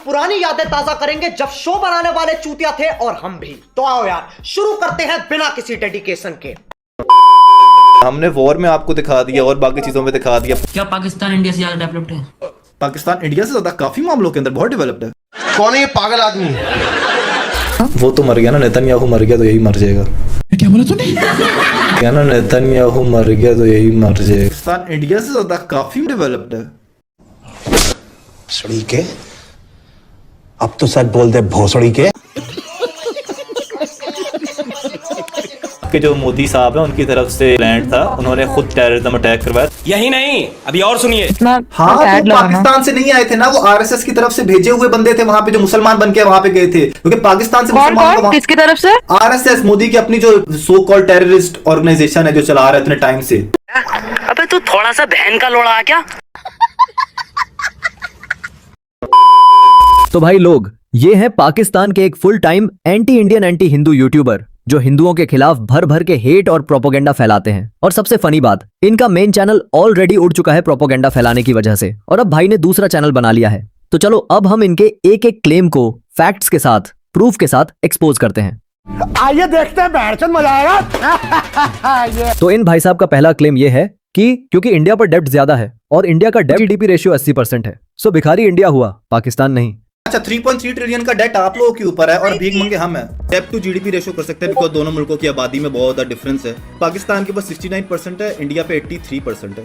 पुरानी यादें ताजा करेंगे जब शो बनाने वाले चूतिया थे और हम भी। तो आओ यार शुरू करते हैं बिना किसी डेडिकेशन के। हमने वॉर में आपको दिखा दिया और बाकी चीजों में दिखा दिया। क्या पाकिस्तान इंडिया से ज्यादा डेवलप्ड है? पाकिस्तान इंडिया से ज्यादा काफी मामलों के अंदर बहुत डेवलप्ड है। कौन है ये पागल आदमी? वो तो मर गया ना, नेतन्याहू मर गया तो यही मर जाएगा। क्या बोला तूने? क्या ना, नेतन्याहू मर गया तो यही मर जाएगा। पाकिस्तान इंडिया से ज्यादा काफी डेवलप्ड है। भोसड़ी के, अब तो सच बोल दे भोसड़ी के। कि जो मोदी साहब है उनकी तरफ से लैंड था, उन्होंने खुद टेररिज्म अटैक करवाया। यही नहीं, अभी और सुनिए। हाँ, तो पाकिस्तान से नहीं आए थे ना, वो आरएसएस की तरफ से भेजे हुए बंदे थे वहां पे, जो मुसलमान बन के वहां पे गए थे, क्योंकि पाकिस्तान से मुसलमान किसकी तरफ से? आरएसएस, मोदी की अपनी जो सो कॉल्ड टेररिस्ट ऑर्गेनाइजेशन है जो चला रहा है इतने टाइम से। अबे तू थोड़ा सा बहन का लोड़ा क्या? तो भाई लोग, ये है पाकिस्तान के एक full time anti Indian anti Hindu YouTuber जो हिंदुओं के खिलाफ भर भर के हेट और प्रोपोगेंडा फैलाते हैं। और सबसे फनी बात, इनका मेन चैनल ऑलरेडी उड़ चुका है प्रोपोगेंडा फैलाने की वजह से, और अब भाई ने दूसरा चैनल बना लिया है। तो चलो अब हम इनके एक एक क्लेम को फैक्ट्स के साथ, प्रूफ के साथ एक्सपोज करते हैं। आइए देखते हैं, बैठचंद मजा आएगा। तो इन भाई साहब का पहला क्लेम ये है कि क्योंकि इंडिया पर डेब्ट ज्यादा है और इंडिया का डेब्ट जीडीपी रेशियो 80% है, सो भिखारी इंडिया हुआ, पाकिस्तान नहीं। अच्छा, 3.3 ट्रिलियन का डेट आप लोगों के ऊपर है और भीख मंगे हम हैं। डेब्ट टू जीडीपी रेशियो कर सकते हैं बिकॉज दोनों मुल्कों की आबादी में बहुत ज्यादा डिफरेंस है। पाकिस्तान के पास 69% है, इंडिया पे 83% है।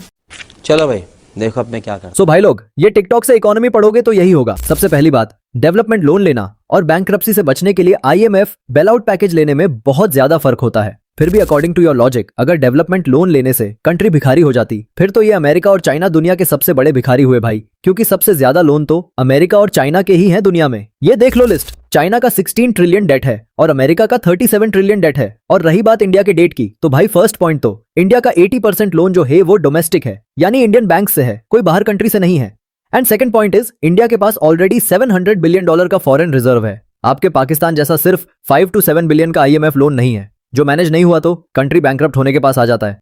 चलो भाई देखो अब मैं क्या कर। सो भाई लोग, ये टिकटॉक से इकोनॉमी पढ़ोगे तो यही होगा। सबसे पहली बात, डेवलपमेंट लोन लेना और बैंकरप्सी से बचने के लिए आईएमएफ बेल आउट पैकेज लेने में बहुत ज्यादा फर्क होता है। फिर भी अकॉर्डिंग टू योर लॉजिक, अगर डेवलपमेंट लोन लेने से कंट्री भिखारी हो जाती, फिर तो ये अमेरिका और चाइना दुनिया के सबसे बड़े भिखारी हुए भाई, क्योंकि सबसे ज्यादा लोन तो अमेरिका और चाइना के ही हैं दुनिया में। ये देख लो लिस्ट, चाइना का 16 ट्रिलियन डेट है और अमेरिका का 37 ट्रिलियन डेट है। और रही बात इंडिया के डेट की, तो भाई फर्स्ट पॉइंट तो इंडिया का 80% लोन जो है वो डोमेस्टिक है, यानी इंडियन बैंक से है, कोई बाहर कंट्री से नहीं है। And second point is, India के पास ऑलरेडी $700 बिलियन का फॉरेन रिजर्व है। आपके पाकिस्तान जैसा सिर्फ 5 to 7 बिलियन का आईएमएफ लोन नहीं है, जो मैनेज नहीं हुआ तो कंट्री बैंकरप्ट होने के पास आ जाता है।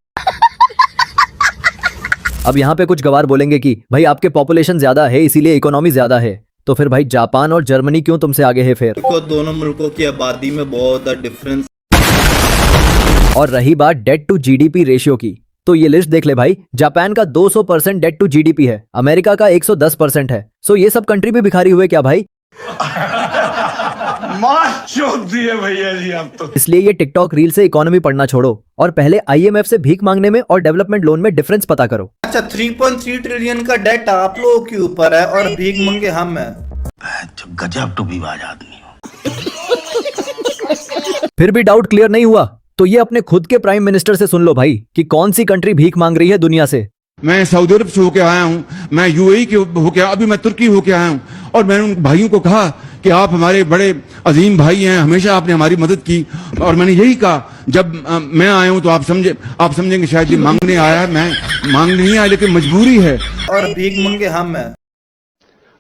अब यहाँ पे कुछ गवार बोलेंगे कि भाई आपके पॉपुलेशन ज्यादा है इसीलिए इकोनॉमी ज्यादा है, तो फिर भाई जापान और जर्मनी क्यों तुमसे आगे है फिर? दोनों मुल्कों की आबादी में बहुत ज्यादा डिफरेंस। और रही बात डेट टू जीडीपी रेशियो की, तो ये लिस्ट देख ले भाई, जापान का 200% डेट टू जीडीपी है, अमेरिका का 110% है। सो ये सब कंट्री भी भिखारी हुए क्या भाई? भैया जी आप तो। इसलिए ये टिकटॉक रील से इकोनॉमी पढ़ना छोड़ो और पहले आईएमएफ से भीख मांगने में और डेवलपमेंट लोन में डिफरेंस पता करो। अच्छा, 3.3 ट्रिलियन का डेट आप लोगों के ऊपर है और भीख मंगे हम हैं। गजब टूबीबाज आदमी हो। फिर भी डाउट क्लियर नहीं हुआ तो ये अपने खुद के प्राइम मिनिस्टर से सुन लो भाई कि कौन सी कंट्री भीख मांग रही है दुनिया से। मैं सऊदी अरब से होके आया हूँ, मैं यूएई के होके, अभी मैं तुर्की होके आया हूँ, और मैंने उन भाइयों को कहा कि आप हमारे बड़े अजीम भाई हैं, हमेशा आपने हमारी मदद की। और मैंने यही कहा, जब मैं आया हूँ तो आप समझेंगे शायद ये मांगने आया है, मैं मांगने नहीं आया लेकिन मजबूरी है। और भीख मंगे हम हैं।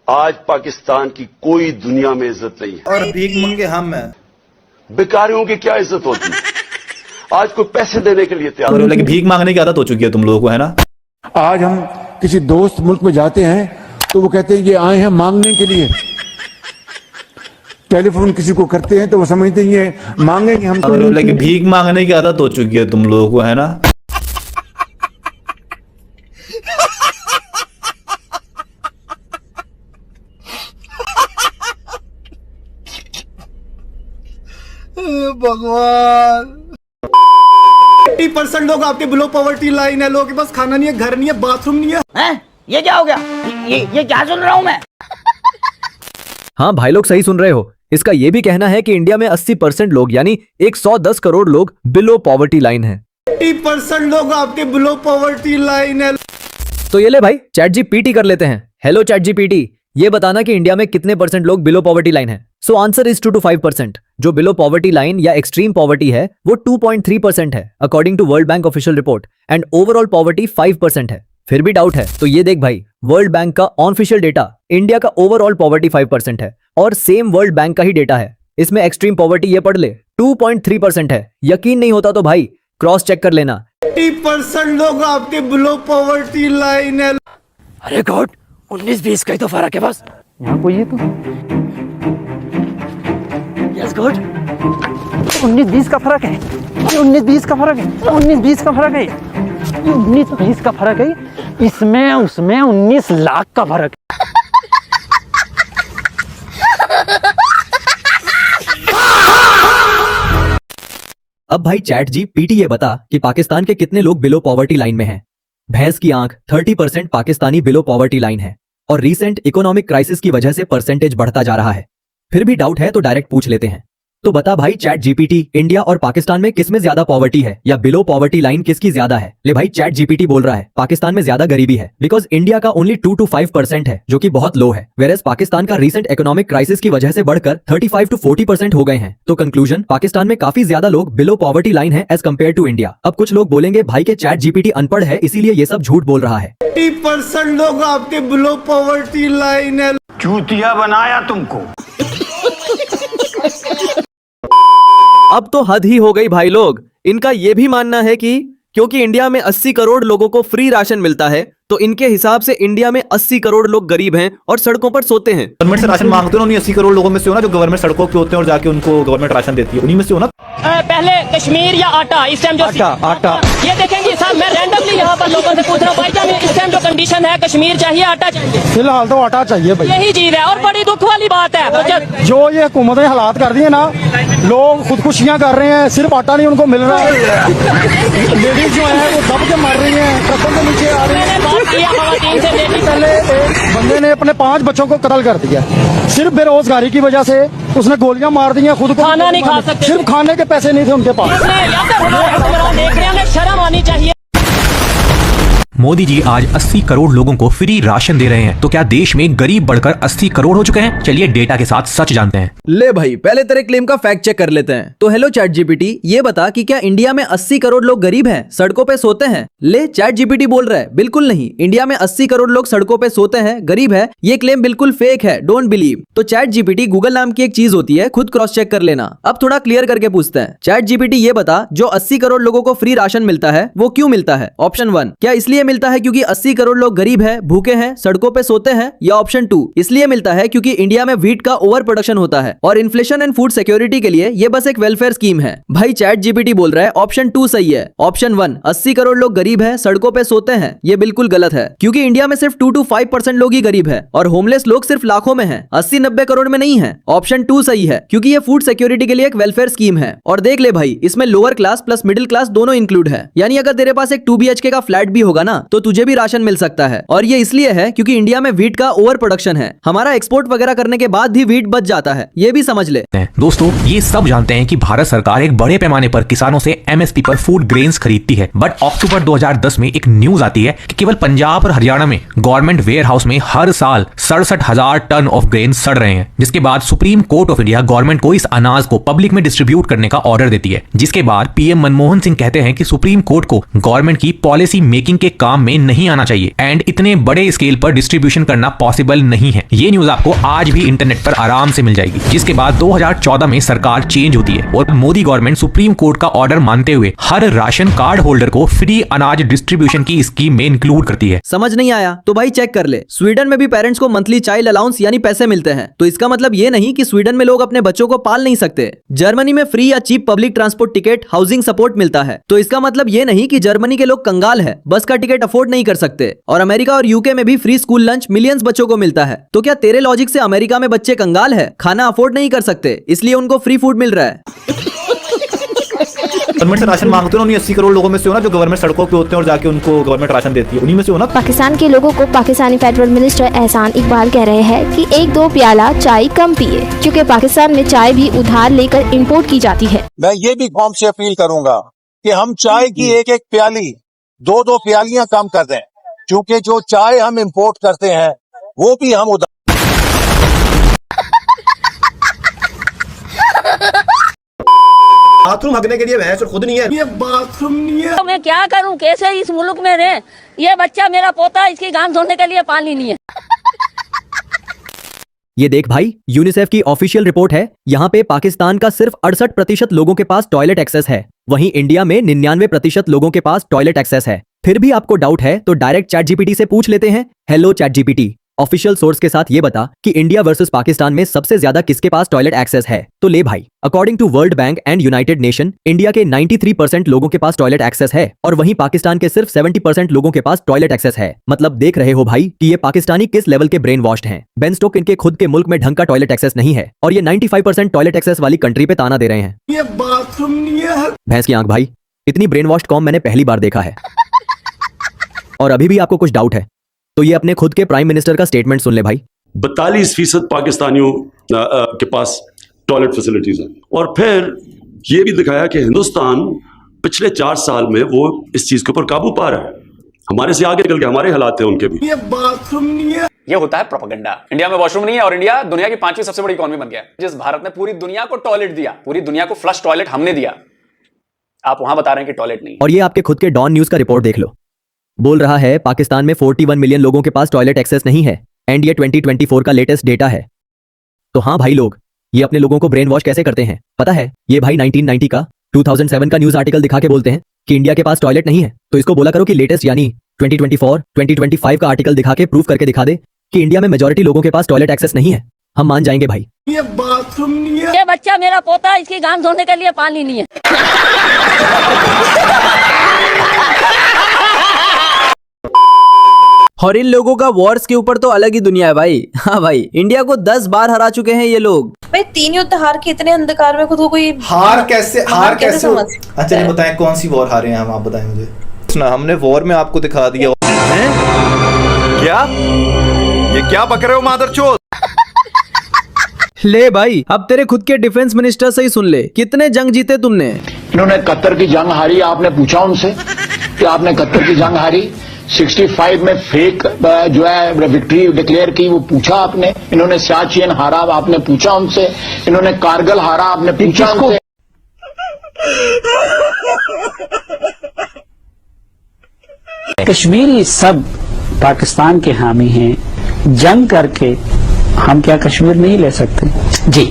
आज पाकिस्तान की कोई दुनिया में इज्जत नहीं है और भीख मंगे हम हैं। भिखारियों की क्या इज्जत होती है? आज कोई पैसे देने के लिए तैयार लेकिन भीख मांगने की आदत हो चुकी है तुम लोगों को, है ना? आज हम किसी दोस्त मुल्क में जाते हैं तो वो कहते हैं ये आए हैं मांगने के लिए। टेलीफोन किसी को करते हैं तो वो समझते हैं ये मांगेंगे हम तो। लेकिन भीख मांगने की आदत हो चुकी है तुम लोगों को, है ना? भगवान। 80% लोग आपके बिलो पॉवर्टी लाइन है, लोगों के पास खाना नहीं है, घर नहीं है, बाथरूम नहीं है। हैं? ये क्या हो गया? ये क्या सुन रहा हूँ मैं? हाँ भाई लोग सही सुन रहे हो। इसका ये भी कहना है कि इंडिया में 80% लोग यानी 110 करोड़ लोग बिलो पॉवर्टी लाइन है। 80% लोग आपके बिलो पॉवर्टी लाइन है। तो ये ले भाई, चैट जीपीटी कर लेते हैं। हेलो चैट जीपीटी, ये बताना कि इंडिया में कितने परसेंट लोग बिलो पॉवर्टी लाइन है। So answer is 2 to 5%। जो बिलो पॉवर्टी लाइन या एक्सट्रीम पॉवर्टी है वो 2.3% है according to World Bank official report, and overall poverty 5% है। फिर भी डाउट है तो ये देख भाई, वर्ल्ड बैंक का ऑफिशियल डेटा, इंडिया का ओवरऑल पॉवर्टी 5% है और सेम वर्ल्ड बैंक का ही डेटा है। इसमें एक्सट्रीम पॉवर्टी ये पढ़ ले 2.3% है। यकीन नहीं होता तो भाई क्रॉस चेक कर लेना। 80% लोग आपके बिलो पॉवर्टी लाइन है। अरे गॉड, 19-20 का ही तो फर्क है बस। यहाँ कोई है तो यस गुड 19-20 का फर्क है, 19-20 का फर्क है, 19-20 का फर्क है, 19-20 का फर्क है, इसमें उसमें 19 लाख का फर्क है। अब भाई चैट जीपीटी ये बता कि पाकिस्तान के कितने लोग बिलो पॉवर्टी लाइन में हैं। भैंस की आंख 30% पाकिस्तानी बिलो पॉवर्टी लाइन है और रीसेंट इकोनॉमिक क्राइसिस की वजह से परसेंटेज बढ़ता जा रहा है। फिर भी डाउट है तो डायरेक्ट पूछ लेते हैं। तो बता भाई चैट जीपीटी, इंडिया और पाकिस्तान में किसमें ज्यादा पॉवर्टी है या बिलो पॉवर्टी लाइन किसकी ज्यादा है? ले भाई चैट जीपीटी बोल रहा है पाकिस्तान में ज्यादा गरीबी है, बिकॉज इंडिया का ओनली 2 to 5% है जो कि बहुत लो है, वेरएस पाकिस्तान का रीसेंट इकोनॉमिक क्राइसिस की वजह से बढ़कर 35 to 40% हो गए हैं। तो कंक्लूजन, पाकिस्तान में काफी ज्यादा लोग बिलो पॉवर्टी लाइन है एज कम्पेयर टू इंडिया। अब कुछ लोग बोलेंगे भाई के चैट जीपीटी अनपढ़ है इसीलिए ये सब झूठ बोल रहा है। 80% लोग आपके बिलो पॉवर्टी लाइन है। चूतिया बनाया तुमको। अब तो हद ही हो गई भाई लोग। इनका ये भी मानना है कि क्योंकि इंडिया में 80 करोड़ लोगों को फ्री राशन मिलता है तो इनके हिसाब से इंडिया में 80 करोड़ लोग गरीब हैं और सड़कों पर सोते हैं। गवर्नमेंट से राशन मांगते हो ना, 80 करोड़ लोगों में से हो ना जो गवर्नमेंट सड़कों पे होते हैं और जाके उनको गवर्नमेंट राशन देती है, उन्हीं में से हो ना। पहले कश्मीर या आटा, इस टाइम जो आटा ये देखेंगे साहब, मैं रैंडमली यहाँ पर लोगों से पूछ रहा हूँ भाईजान इस टाइम जो कंडीशन है, कश्मीर चाहिए आटा चाहिए? फिलहाल तो आटा चाहिए भाई, यही चीज है और बड़ी दुख वाली बात है। तो जो ये हुकूमत ने हालात कर दिए ना, लोग खुदकुशियां कर रहे हैं, सिर्फ आटा नहीं उनको मिल रहा है। लेडीज जो है वो दब के मर रही हैं, ट्रकों के नीचे आ रही मैंने बात किया खवातीन से, लेडीज पहले एक बंदे ने अपने 5 बच्चों को कत्ल कर दिया सिर्फ बेरोजगारी की वजह से। उसने गोलियां मार दी हैं, खुद को खाना नहीं खा सकते, सिर्फ खाने के पैसे नहीं थे उनके पास। देख रहे हैं, शर्म आनी चाहिए। मोदी जी आज 80 करोड़ लोगों को फ्री राशन दे रहे हैं, तो क्या देश में गरीब बढ़कर 80 करोड़ हो चुके हैं? चलिए डेटा के साथ सच जानते हैं। ले भाई पहले तेरे क्लेम का फैक्ट चेक कर लेते हैं। तो हेलो चैट जीपीटी, ये बता कि क्या इंडिया में 80 करोड़ लोग गरीब हैं, सड़कों पे सोते हैं? ले चैट जीपीटी बोल रहा है बिल्कुल नहीं, इंडिया में 80 करोड़ लोग सड़कों पे सोते हैं, गरीब है। ये क्लेम बिल्कुल फेक है, डोंट बिलीव। तो चैट जीपीटी गूगल नाम की एक चीज होती है, खुद क्रॉस चेक कर लेना। अब थोड़ा क्लियर करके पूछते हैं, चैट जीपीटी ये बता जो 80 करोड़ लोगों को फ्री राशन मिलता है वो क्यों मिलता है? ऑप्शन 1, क्या इसलिए मिलता है क्योंकि 80 करोड़ लोग गरीब हैं, भूखे हैं, सड़कों पे सोते हैं? या ऑप्शन 2, इसलिए मिलता है क्योंकि इंडिया में व्हीट का ओवर प्रोडक्शन होता है और इन्फ्लेशन एंड फूड सिक्योरिटी के लिए ये बस एक वेलफेयर स्कीम है। भाई चैट जीपीटी बोल रहा है ऑप्शन 2 सही है। ऑप्शन 1, 80 करोड़ लोग गरीब हैं, सड़कों पे सोते हैं, ये बिल्कुल गलत है क्योंकि इंडिया में सिर्फ 2 to 5% लोग ही गरीब है और होमलेस लोग सिर्फ लाखों में है, 80-90 करोड़ में नहीं है। ऑप्शन 2 सही है क्योंकि ये फूड सिक्योरिटी के लिए एक वेलफेयर स्कीम है। और देख ले भाई, इसमें lower class plus middle class दोनों इंक्लूड है, यानी अगर तेरे पास एक 2 BHK का फ्लैट भी होगा ना तो तुझे भी राशन मिल सकता है। और ये इसलिए है क्योंकि इंडिया में व्हीट का ओवर प्रोडक्शन है, हमारा एक्सपोर्ट वगैरह करने के बाद भी व्हीट बच जाता है, ये भी समझ ले। दोस्तों ये सब जानते हैं कि भारत सरकार एक बड़े पैमाने पर किसानों से MSP पर फूड ग्रेन्स खरीदती है, बट अक्टूबर 2010 में एक न्यूज आती है कि केवल पंजाब और हरियाणा में गवर्नमेंट वेयर हाउस में हर साल 67,000 टन ऑफ ग्रेन सड़ रहे हैं। जिसके बाद supreme court of India government को इस अनाज को पब्लिक में डिस्ट्रीब्यूट करने का ऑर्डर देती है, जिसके बाद PM मनमोहन सिंह कहते हैं कि सुप्रीम कोर्ट को गवर्नमेंट की पॉलिसी मेकिंग के काम में नहीं आना चाहिए एंड इतने बड़े स्केल पर डिस्ट्रीब्यूशन करना पॉसिबल नहीं है। ये न्यूज आपको आज भी इंटरनेट पर आराम से मिल जाएगी। जिसके बाद 2014 में सरकार चेंज होती है और मोदी गवर्नमेंट सुप्रीम कोर्ट का ऑर्डर मानते हुए हर राशन कार्ड होल्डर को फ्री अनाज डिस्ट्रीब्यूशन की स्कीम में इंक्लूड करती है। समझ नहीं आया तो भाई चेक कर ले, स्वीडन में भी पेरेंट्स को मंथली चाइल्ड अलाउंस यानी पैसे मिलते हैं। तो इसका मतलब ये नहीं कि स्वीडन में लोग अपने बच्चों को पाल नहीं सकते। जर्मनी में फ्री या cheap public transport ticket, housing support मिलता है। तो इसका मतलब ये नहीं कि जर्मनी के लोग कंगाल है, बस का टिकट अफोर्ड नहीं कर सकते। और अमेरिका और यूके में भी फ्री स्कूल लंच मिलियंस बच्चों को मिलता है। तो क्या तेरे लॉजिक से अमेरिका में बच्चे कंगाल है, खाना अफोर्ड नहीं कर सकते इसलिए उनको फ्री फूड मिल रहा है? गवर्नमेंट से राशन मांगते हो ना, 80 करोड़ लोगों में से हो ना जो गवर्नमेंट सड़कों पे होते हैं और जाके उनको गवर्नमेंट राशन देती है, उन्हीं में से हो ना। पाकिस्तान के लोगों को पाकिस्तानी पेट्रोल मिनिस्टर एहसान इकबाल कह रहे हैं कि 1-2 प्याला चाय कम पिए, क्योंकि पाकिस्तान में चाय भी उधार लेकर इंपोर्ट की जाती है। मैं ये भी कौम से अपील करूंगा कि हम चाय की एक प्याली 2-2 प्यालियां कम कर दें, क्योंकि जो चाय हम इंपोर्ट करते हैं वो भी हम उधार। बाथरूम हगने के लिए भैंस और खुद नहीं है, ये बाथरूम नहीं है। तो मैं क्या करूं, कैसे इस मुल्क में रहे? ये बच्चा मेरा पोता, इसकी गांव धोने के लिए पानी नहीं है। ये देख भाई, यूनिसेफ की ऑफिशियल रिपोर्ट है, यहाँ पे पाकिस्तान का सिर्फ 68% लोगों के पास टॉयलेट एक्सेस है, वहीं इंडिया में 99% लोगों के पास टॉयलेट एक्सेस है। फिर भी आपको डाउट है तो डायरेक्ट चैट जीपीटी से पूछ लेते हैं। Hello chat GPT, official source के साथ ये बता कि इंडिया वर्सेस पाकिस्तान में सबसे ज्यादा किसके पास टॉयलेट एक्सेस है। तो ले भाई, according to World Bank and United Nation, India के 93% लोगों के पास टॉयलेट एक्सेस है और वहीं पाकिस्तान के सिर्फ 70% लोगों के पास टॉयलेट एक्सेस है। मतलब देख रहे हो भाई कि ये पाकिस्तानी किस लेवल के ब्रेन वॉश्ड हैं। बेन स्टोक इनके खुद के मुल्क में ढंग का टॉयलेट एक्सेस नहीं है और ये 95% टॉयलेट एक्सेस वाली कंट्री पे ताना दे रहे हैं। ये बाथरूम नहीं है। भैंस की आंख भाई, इतनी ब्रेन वॉश्ड कॉम मैंने पहली बार देखा है। और अभी भी आपको कुछ डाउट है तो ये अपने खुद के प्राइम मिनिस्टर का स्टेटमेंट सुन ले भाई। 42% पाकिस्तानियों के पास टॉयलेट फैसिलिटीज हैं। और फिर ये भी दिखाया कि हिंदुस्तान पिछले 4 साल में वो इस चीज के ऊपर काबू पा रहा है। हमारे से आगे निकल के हमारे हालात है उनके भी। ये बाथरूम नहीं है। ये होता है प्रोपेगेंडा। इंडिया में वॉशरूम नहीं है और इंडिया दुनिया की 5वीं सबसे बड़ी इकोनॉमी बन गया है। जिस भारत ने पूरी दुनिया को टॉयलेट दिया, पूरी दुनिया को फ्लश टॉयलेट हमने दिया, आप वहां बता रहे हैं कि टॉयलेट नहीं। और ये आपके खुद के डॉन न्यूज का रिपोर्ट देख लो, बोल रहा है पाकिस्तान में 41 मिलियन लोगों के पास टॉयलेट एक्सेस नहीं है एंड ये 2024 का लेटेस्ट डेटा है। तो हाँ भाई लोग, ये अपने लोगों को ब्रेन वॉश कैसे करते हैं पता है? ये भाई 1990 का 2007 का न्यूज आर्टिकल दिखा के बोलते हैं कि इंडिया के पास टॉयलेट नहीं है, तो इसको बोला करो कि लेटेस्ट यानी 2024, 2025 का आर्टिकल दिखा के प्रूफ करके दिखा दे कि इंडिया में मेजॉरिटी लोगों के पास टॉयलेट एक्सेस नहीं है। हम मान जाएंगे भाई। ये बाथरूम नहीं है। ये बच्चा मेरा पोता, इसकी गांव धोने के लिए पानी नहीं है। और इन लोगों का वॉर्स के ऊपर तो अलग ही दुनिया है भाई। हाँ भाई, इंडिया को 10 बार हरा चुके हैं ये लोग। भाई 3 युद्ध हार के इतने अंधकार में खुद को कोई हार कैसे अच्छा नहीं बताएं कौन सी वॉर हारे हैं हम, आप बताएं मुझे। सुना, हमने वॉर में आपको दिखा दिया। क्या ये क्या बक रहे हो मादरचोद? ले भाई, अब तेरे खुद के डिफेंस मिनिस्टर से ही सुन ले, कितने जंग जीते तुमने? इन्होंने कतर की जंग हारी, आपने पूछा उनसे कि आपने कतर की जंग हारी? 65 में फेक जो है विक्ट्री डिक्लेयर की, वो पूछा आपने? इन्होंने सियाचिन हारा, आपने पूछा उनसे? इन्होंने कारगिल हारा, आपने पूछा उनसे? कश्मीरी सब पाकिस्तान के हामी हैं, जंग करके हम क्या कश्मीर नहीं ले सकते? जी,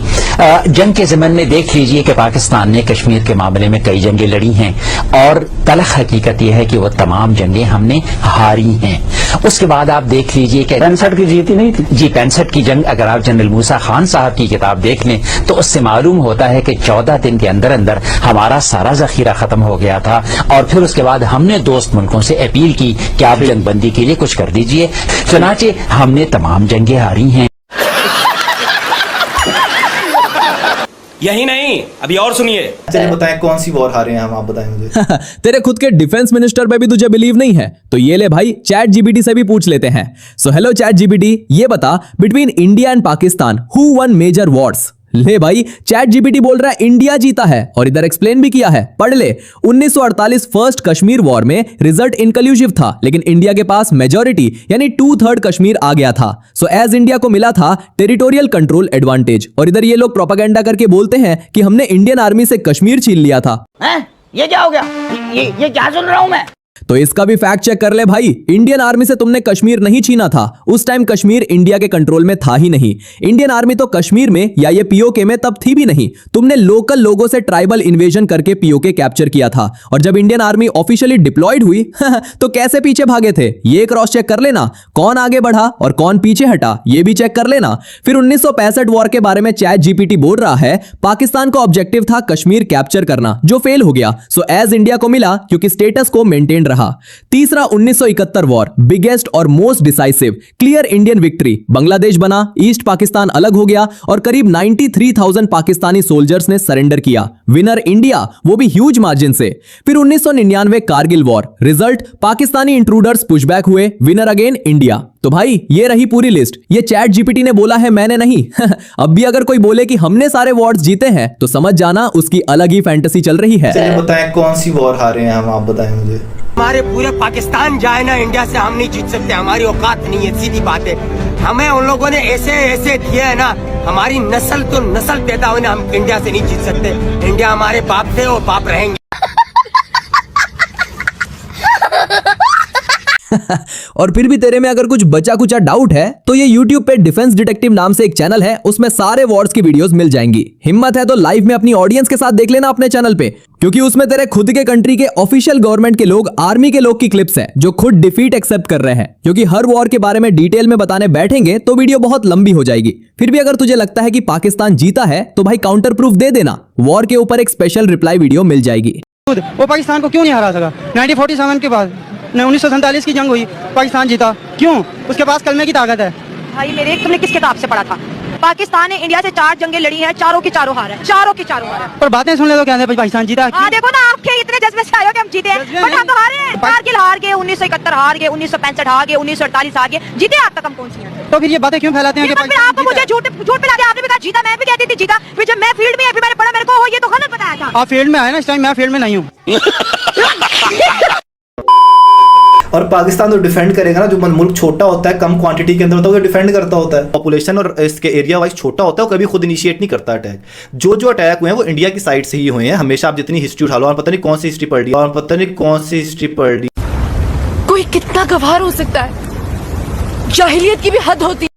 जंग के ज़मन में देख लीजिए कि पाकिस्तान ने कश्मीर के मामले में कई जंगें लड़ी हैं और तलख हकीकत यह है कि वो तमाम जंगें हमने हारी हैं। उसके बाद आप देख लीजिए कि 65 की जीती नहीं थी। जी, 65 की जंग अगर आप जनरल मूसा खान साहब की किताब देख लें तो उससे मालूम होता है कि 14 दिन के अंदर अंदर हमारा सारा जखीरा खत्म हो गया था और फिर उसके बाद हमने दोस्त मुल्कों से अपील की कि आप जंगबंदी के लिए कुछ कर दीजिए। चुनाचे हमने तमाम जंगें हारी हैं। यही नहीं, अभी और सुनिए। चलिए बताएं कौन सी वॉर हारे हैं हम, आप बताएं मुझे। तेरे खुद के डिफेंस मिनिस्टर पे भी तुझे बिलीव नहीं है तो ये ले भाई, चैट जीपीटी से भी पूछ लेते हैं। सो हेलो चैट जीपीटी, ये बता between India and Pakistan who won major wars? ले भाई, चैट जीपीटी बोल रहा है इंडिया जीता है और इधर एक्सप्लेन भी किया है, पढ़ ले। 1948 फर्स्ट कश्मीर वॉर में रिजल्ट इनकलूसिव था लेकिन इंडिया के पास मेजॉरिटी यानी 2/3 कश्मीर आ गया था। सो एज इंडिया को मिला था टेरिटोरियल कंट्रोल एडवांटेज और इधर ये लोग प्रोपेगेंडा करके बोलते हैं कि हमने इंडियन आर्मी से कश्मीर छीन लिया था। ये क्या हो गया? ये क्या सुन रहा हूं मैं? तो इसका भी फैक्ट चेक कर ले भाई, इंडियन आर्मी से तुमने कश्मीर नहीं छीना था। उस टाइम कश्मीर इंडिया के कंट्रोल में था ही नहीं। इंडियन आर्मी तो कश्मीर में या ये पीओके में तब थी भी नहीं। तुमने लोकल लोगों से ट्राइबल इन्वेजन करके पीओके कैप्चर किया था और जब इंडियन आर्मी ऑफिशियली डिप्लॉयड हुई तो कैसे पीछे भागे थे ये क्रॉस चेक कर लेना। कौन आगे बढ़ा और कौन पीछे हटा ये भी चेक कर लेना। फिर 1965 वॉर के बारे में चैट जीपीटी बोल रहा है पाकिस्तान का ऑब्जेक्टिव था कश्मीर कैप्चर करना जो फेल हो गया। सो एज इंडिया को मिला क्योंकि स्टेटस को मेंटेन रहा। तीसरा 1971 वॉर, बिगेस्ट और most decisive, clear Indian victory. Bangladesh बना, ईस्ट पाकिस्तान अलग हो गया और करीब 93,000 पाकिस्तानी सोल्जर्स ने सरेंडर किया। विनर इंडिया, वो भी ह्यूज मार्जिन से। फिर 1999 Kargil war, result Pakistani intruders pushback हुए, विनर अगेन इंडिया। तो भाई ये रही पूरी लिस्ट। ये चैट जीपीटी ने बोला है, मैंने नहीं। अब भी अगर कोई बोले कि हमने सारे वॉर्स जीते हैं तो समझ जाना उसकी अलग ही फैंटेसी चल रही है। चलिए बताएं कौन सी वॉर हारे हैं हम, आप बताएं मुझे। हमारे पूरे पाकिस्तान जाए ना इंडिया से हम नहीं जीत सकते, हमारी औकात नहीं है, सीधी बात है। हमें उन लोगों ने ऐसे दिए है ना, हमारी नस्ल तो नस्ल पैदा हुई ना, हम इंडिया से नहीं जीत सकते। इंडिया हमारे बाप थे और बाप रहेंगे। और फिर भी तेरे में अगर कुछ बचा कुचा डाउट है तो ये YouTube पे डिफेंस डिटेक्टिव नाम से एक चैनल है, उसमें सारे वॉर्स की वीडियोस मिल जाएंगी। हिम्मत है तो लाइव में अपनी ऑडियंस के साथ देख लेना अपने चैनल पे, क्योंकि उसमें तेरे खुद के कंट्री के ऑफिशियल गवर्नमेंट के लोग, आर्मी के लोग की क्लिप्स है जो खुद डिफीट एक्सेप्ट कर रहे हैं। क्योंकि हर वॉर के बारे में डिटेल में बताने बैठेंगे तो वीडियो बहुत लंबी हो जाएगी। फिर भी अगर तुझे लगता है कि पाकिस्तान जीता है तो भाई काउंटर प्रूफ दे देना, वॉर के ऊपर एक स्पेशल रिप्लाई वीडियो मिल जाएगी। वो पाकिस्तान को क्यों नहीं हरा सका? 1947 के बाद 1947 की जंग हुई, पाकिस्तान जीता, क्यों? उसके पास कलमे की ताकत है। भाई मेरे तुमने किस किताब से पढ़ा था? पाकिस्तान ने इंडिया से 4 जंगें लड़ी हैं, चारों की चारों हार है, चारों की चारों हार है। पर बातें सुन ले तो कहते हैं पाकिस्तान जीता। हाँ देखो ना, आपके इतने जज्बे से आए हो कि हम जीते हैं, बट हम तो हारे हैं। कारगिल हार गए, 1971 हार गए, 1965 हार गए, 1948 हार गए, जीते आज तक हम कौन सी हैं? तो फिर ये बातें क्यों फैलाते हैं कि फिर आपको मुझे झूठ पिला के आपने भी कहा जीता, मैं भी कहती थी जीता, फिर जब मैं फील्ड में फिर मैंने पढ़ा, मेरे को ये तो गलत बताया था। आप फील्ड में आए ना, इस टाइम मैं फील्ड में नहीं हूँ। और पाकिस्तान तो डिफेंड करेगा ना, जो मुल्क छोटा होता है, कम क्वांटिटी के अंदर होता है, वो डिफेंड करता होता है। पॉपुलेशन और इसके एरिया वाइज छोटा होता है, वो कभी खुद इनिशिएट नहीं करता अटैक। जो अटैक हुए हैं वो इंडिया की साइड से ही हुए हैं हमेशा। आप जितनी हिस्ट्री उठा लो, और पता नहीं कौन सी हिस्ट्री पढ़ ली, कोई कितना गवार हो सकता है, जाहिलियत की भी हद होती है।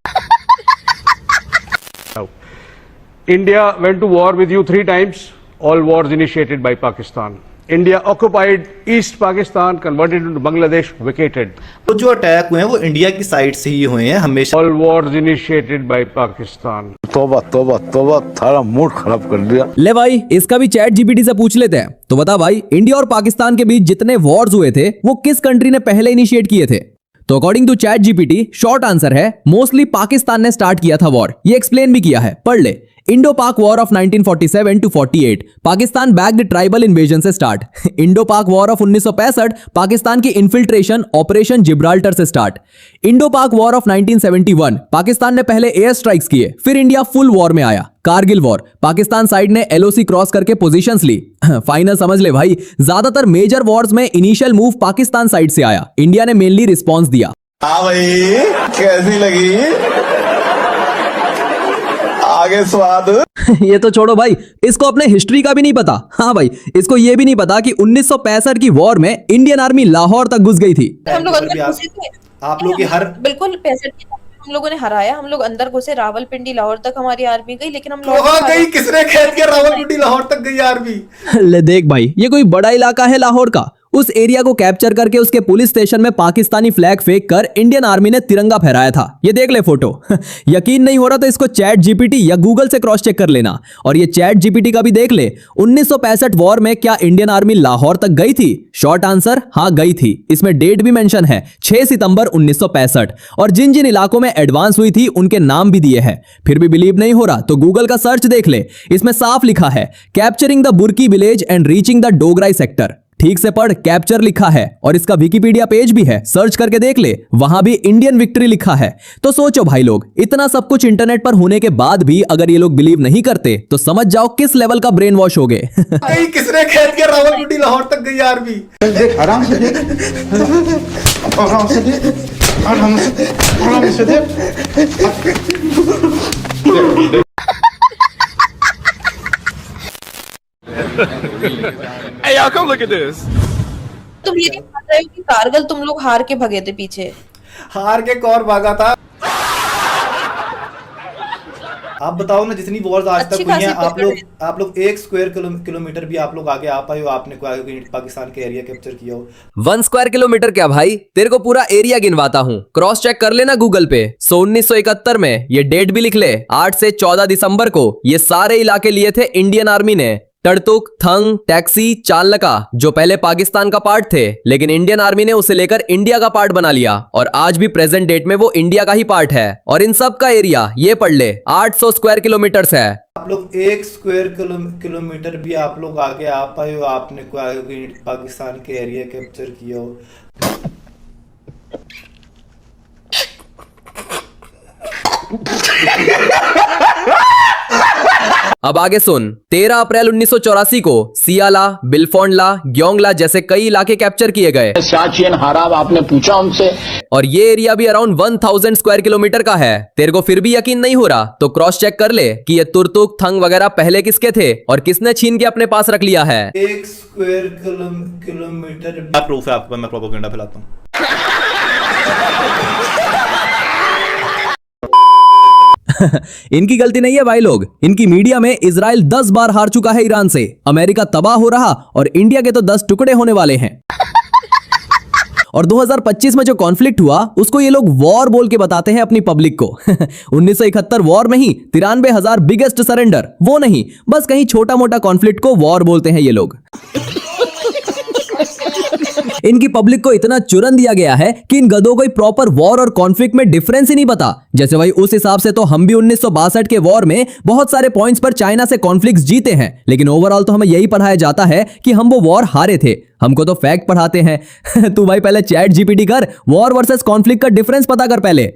India went to war with you 3 times, all wars initiated by Pakistan. India occupied East Pakistan, converted into Bangladesh, vacated. तो जो अटैक हुए हैं वो इंडिया की साइड से ही हुए हैं हमेशा। All wars initiated by Pakistan. तौबा तौबा तौबा, थारा मूड खराब कर दिया। ले भाई, इसका भी चैट जीपीटी से पूछ लेते हैं। तो बता भाई, इंडिया और पाकिस्तान के बीच जितने वॉर्स हुए थे वो किस कंट्री ने पहले इनिशिएट किए थे? तो according to ChatGPT short answer है मोस्टली पाकिस्तान ने स्टार्ट किया था वॉर। ये एक्सप्लेन भी किया है, पढ़ ले। इंडो पाक war of 1947 to 48 Pakistan backed tribal invasion से स्टार्ट। इंडो पाक वॉर ऑफ 1965 पाकिस्तान की इन्फिल्ट्रेशन ऑपरेशन जिब्राल्टर से स्टार्ट। इंडो पाक वॉर ऑफ 1971 पाकिस्तान ने पहले एयर स्ट्राइक्स किए, फिर इंडिया फुल वॉर में आया। कारगिल वॉर पाकिस्तान साइड ने एलओसी क्रॉस करके पोजीशंस ली। फाइनल समझ ले भाई, ज्यादातर मेजर वॉर्स में इनिशियल मूव पाकिस्तान साइड से आया, इंडिया ने मेनली रिस्पॉन्स दिया। हाँ भाई, कैसी लगी आगे स्वाद? ये तो छोड़ो भाई, इसको अपने हिस्ट्री का भी नहीं पता। हाँ भाई, इसको ये भी नहीं पता कि 1965 की वॉर में इंडियन आर्मी लाहौर तक घुस गई थी। हम लोग अंदर घुसे थे, आप लोग हर बिल्कुल 65 हम लोगों ने हराया। हम लोग अंदर घुसे, रावलपिंडी लाहौर तक हमारी आर्मी गई, लेकिन हम लोग गई, किसने खेल के रावलपिंडी लाहौर तक गई आर्मी? ले देख भाई, ये कोई बड़ा इलाका है लाहौर का। उस एरिया को कैप्चर करके उसके पुलिस स्टेशन में पाकिस्तानी फ्लैग फेंक कर इंडियन आर्मी ने तिरंगा फहराया था। ये देख ले फोटो। यकीन नहीं हो रहा तो इसको चैट जीपीटी या गूगल से क्रॉस चेक कर लेना। और ये चैट जीपीटी का भी देख ले, 1965 वॉर में क्या इंडियन आर्मी लाहौर तक गई थी? शॉर्ट आंसर, हाँ गई थी। इसमें डेट भी मेंशन है, 6 सितंबर 1965। और जिन जिन इलाकों में एडवांस हुई थी उनके नाम भी दिए हैं। फिर भी बिलीव नहीं हो रहा तो गूगल का सर्च देख ले, इसमें साफ लिखा है capturing the Burki village and reaching the Dograi sector. ठीक से पढ़, कैप्चर लिखा है। और इसका विकिपीडिया पेज भी है, सर्च करके देख ले, वहां भी इंडियन विक्ट्री लिखा है। तो सोचो भाई लोग, इतना सब कुछ इंटरनेट पर होने के बाद भी अगर ये लोग बिलीव नहीं करते तो समझ जाओ किस लेवल का ब्रेन वॉश हो गए। किसने खेल के रावलपिंडी लाहौर तक गई आर्मी? देख आराम से देख, आराम से देख, आराम से देख। Hey, y'all, come look at this. तुम ये नहीं मान रहे हो कि कारगिल तुम लोग हार के भगे थे पीछे? हार के कौन भागा था? आप बताओ ना, जितनी वॉर्स आज तक हुई हैं, आप लोग 1 स्क्वायर किलोमीटर भी आप लोग आगे आ पाए हो? आपने पाकिस्तान के एरिया कैप्चर किया हो? 1 स्क्वायर किलोमीटर क्या भाई, तेरे को पूरा एरिया गिनवाता हूँ, क्रॉस चेक कर लेना गूगल पे। 1971 में, ये डेट भी लिख ले, 8 से 14 दिसंबर को ये सारे इलाके लिए थे इंडियन आर्मी ने। टर्तुक, थंग, टैक्सी, चालका, जो पहले पाकिस्तान का पार्ट थे, लेकिन इंडियन आर्मी ने उसे लेकर इंडिया का पार्ट बना लिया और आज भी प्रेजेंट डेट में वो इंडिया का ही पार्ट है। और इन सब का एरिया ये पढ़ ले, 800 स्क्वायर किलोमीटर है। आप लोग 1 स्क्वायर किलोमीटर भी आप लोग आगे आ पाए हो? आपने पाकिस्तान के एरिया कैप्चर किया हो? अब आगे सुन, 13 अप्रैल 1984 को सियाला, बिलफोंडला, ग्योंगला जैसे कई इलाके कैप्चर किए गए। सियाचिन हाराब आपने पूछा उनसे, और ये एरिया भी अराउंड 1000 स्क्वायर किलोमीटर का है। तेरे को फिर भी यकीन नहीं हो रहा तो क्रॉस चेक कर ले कि ये तुर्तुक, थंग वगैरह पहले किसके थे और किसने छीन के अपने पास रख लिया है। 1 स्क्वायर किलोमीटर प्रूफ है आपको, मैं प्रोपेगेंडा फैलाता हूँ। इनकी गलती नहीं है भाई लोग, इनकी मीडिया में इजराइल 10 बार हार चुका है ईरान से, अमेरिका तबाह हो रहा और इंडिया के तो 10 टुकड़े होने वाले हैं। और 2025 में जो कॉन्फ्लिक्ट हुआ उसको ये लोग वॉर बोल के बताते हैं अपनी पब्लिक को। 1971 वॉर नहीं, 93,000 बिगेस्ट सरेंडर, वो नहीं, बस कहीं छोटा मोटा कॉन्फ्लिक्ट को वॉर बोलते हैं ये लोग। इनकी पब्लिक को इतना चुरन दिया गया है कि इन गधों को प्रॉपर वॉर और कॉन्फ्लिक्ट में डिफरेंस ही नहीं पता। जैसे भाई उस हिसाब से तो हम भी 1962 के वॉर में बहुत सारे पॉइंट्स पर चाइना से कॉन्फ्लिक्ट्स जीते हैं, लेकिन ओवरऑल तो हमें यही पढ़ाया जाता है कि हम वो वॉर हारे थे। हमको तो फैक्ट पढ़ाते हैं। तू भाई पहले चैट जीपीटी कर, वॉर वर्सेस कॉन्फ्लिक्ट का डिफरेंस पता कर पहले।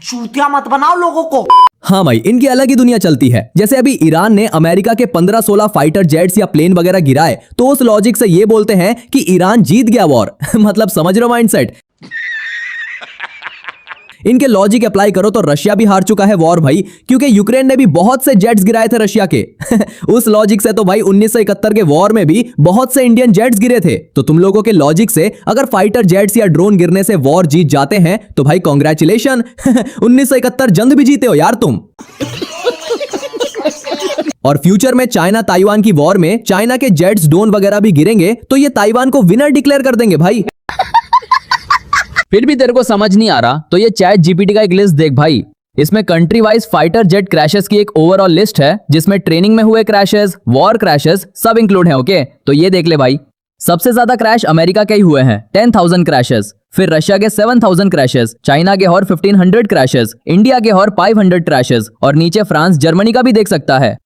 चूतिया मत बनाओ लोगों को। हाँ भाई, इनकी अलग ही दुनिया चलती है। जैसे अभी ईरान ने अमेरिका के 15-16 फाइटर जेट्स या प्लेन वगैरह गिराए तो उस लॉजिक से ये बोलते हैं कि ईरान जीत गया वॉर। मतलब समझ रहे हो माइंडसेट? इनके लॉजिक अप्लाई करो तो रशिया भी हार चुका है वॉर भाई, क्योंकि यूक्रेन ने भी बहुत से जेट्स गिराए थे रशिया के। उस लॉजिक से तो भाई 1971 के वॉर में भी बहुत से इंडियन जेट्स गिरे थे। तो तुम लोगों के लॉजिक से अगर फाइटर जेट्स या ड्रोन गिरने से वॉर जीत जाते हैं तो भाई कांग्रेचुलेशन। 1971 जंग भी जीते हो यार तुम। और फ्यूचर में चाइना ताइवान की वॉर में चाइना के जेट्स ड्रोन वगैरह भी गिरेंगे तो ये ताइवान को विनर डिक्लेयर कर देंगे भाई। फिर भी तेरे को समझ नहीं आ रहा तो ये चैट जीपीटी का एक लिस्ट देख भाई। इसमें country wise fighter jet crashes की एक ओवरऑल लिस्ट है जिसमें ट्रेनिंग में हुए क्रैशेस, वॉर क्रैशेस सब इंक्लूड हैं। ओके, तो ये देख ले भाई। सबसे ज्यादा क्रैश अमेरिका के ही हुए हैं, 10,000 क्रैशेस, फिर रशिया के 7,000 क्रैशेस, चाइना के और 1,500 क्रैशेस, इंडिया के और 500 क्रैशेस और नीचे फ्रांस जर्मनी का भी देख सकता है।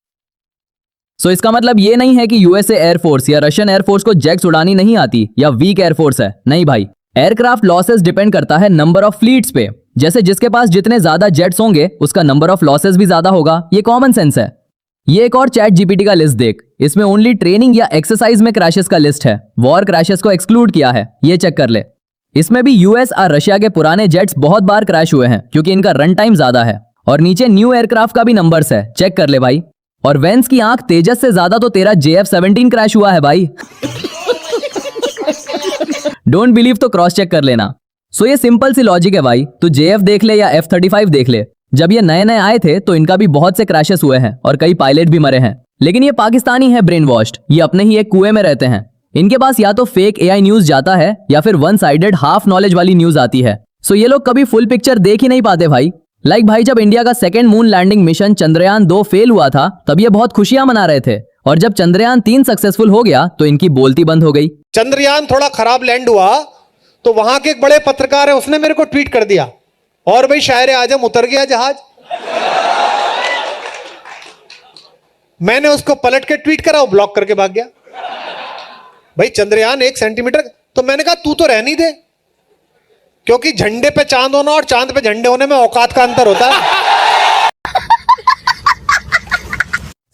सो इसका मतलब ये नहीं है कि यूएसए एयरफोर्स या रशियन एयरफोर्स को जेट्स उड़ानी नहीं आती या वीक एयरफोर्स है, नहीं भाई। एयरक्राफ्ट लॉसेस डिपेंड करता है नंबर ऑफ फ्लीट्स पे। जैसे जिसके पास जितने ज्यादा जेट्स होंगे उसका नंबर ऑफ लॉसेस भी ज्यादा होगा, ये कॉमन सेंस है। ये एक और चैट जीपीटी का लिस्ट देख, इसमें ओनली ट्रेनिंग या एक्सरसाइज में क्रैशेस का लिस्ट है, वॉर क्रैशेस को एक्सक्लूड किया है, ये चेक कर ले। इसमें भी यूएस और रशिया के पुराने जेट्स बहुत बार क्रैश हुए हैं क्योंकि इनका रन टाइम ज्यादा है। और नीचे न्यू एयरक्राफ्ट का भी नंबर्स है, चेक कर ले भाई। और वेंस की आंख तेजस से ज्यादा तो तेरा JF-17 क्रैश हुआ है भाई। डोंट बिलीव तो क्रॉस चेक कर लेना। सो ये सिंपल सी लॉजिक है भाई। तू JF देख ले या F-35 देख ले, जब ये नए नए आए थे तो इनका भी बहुत से क्रैशेस हुए हैं और कई पायलट भी मरे हैं। लेकिन ये पाकिस्तानी है ब्रेन वॉश्ड, ये अपने ही एक कुएं में रहते हैं। इनके पास या तो फेक AI न्यूज जाता है या फिर वन साइडेड हाफ नॉलेज वाली न्यूज आती है। सो ये लोग कभी फुल पिक्चर देख ही नहीं पाते भाई। लाइक भाई, जब इंडिया का second moon landing mission Chandrayaan 2 fail हुआ था तब ये बहुत खुशियां मना रहे थे, और जब चंद्रयान 3 सक्सेसफुल हो गया तो इनकी बोलती बंद हो गई। चंद्रयान थोड़ा खराब लैंड हुआ तो वहां के एक बड़े पत्रकार है, उसने मेरे को ट्वीट कर दिया, और भाई शायर आजम उतर गया जहाज। मैंने उसको पलट के ट्वीट करा, वो ब्लॉक करके भाग गया। भाई चंद्रयान 1 सेंटीमीटर, तो मैंने कहा तू तो रहने दे, क्योंकि झंडे पे चांद होना और चांद पे झंडे होने में औकात का अंतर होता है।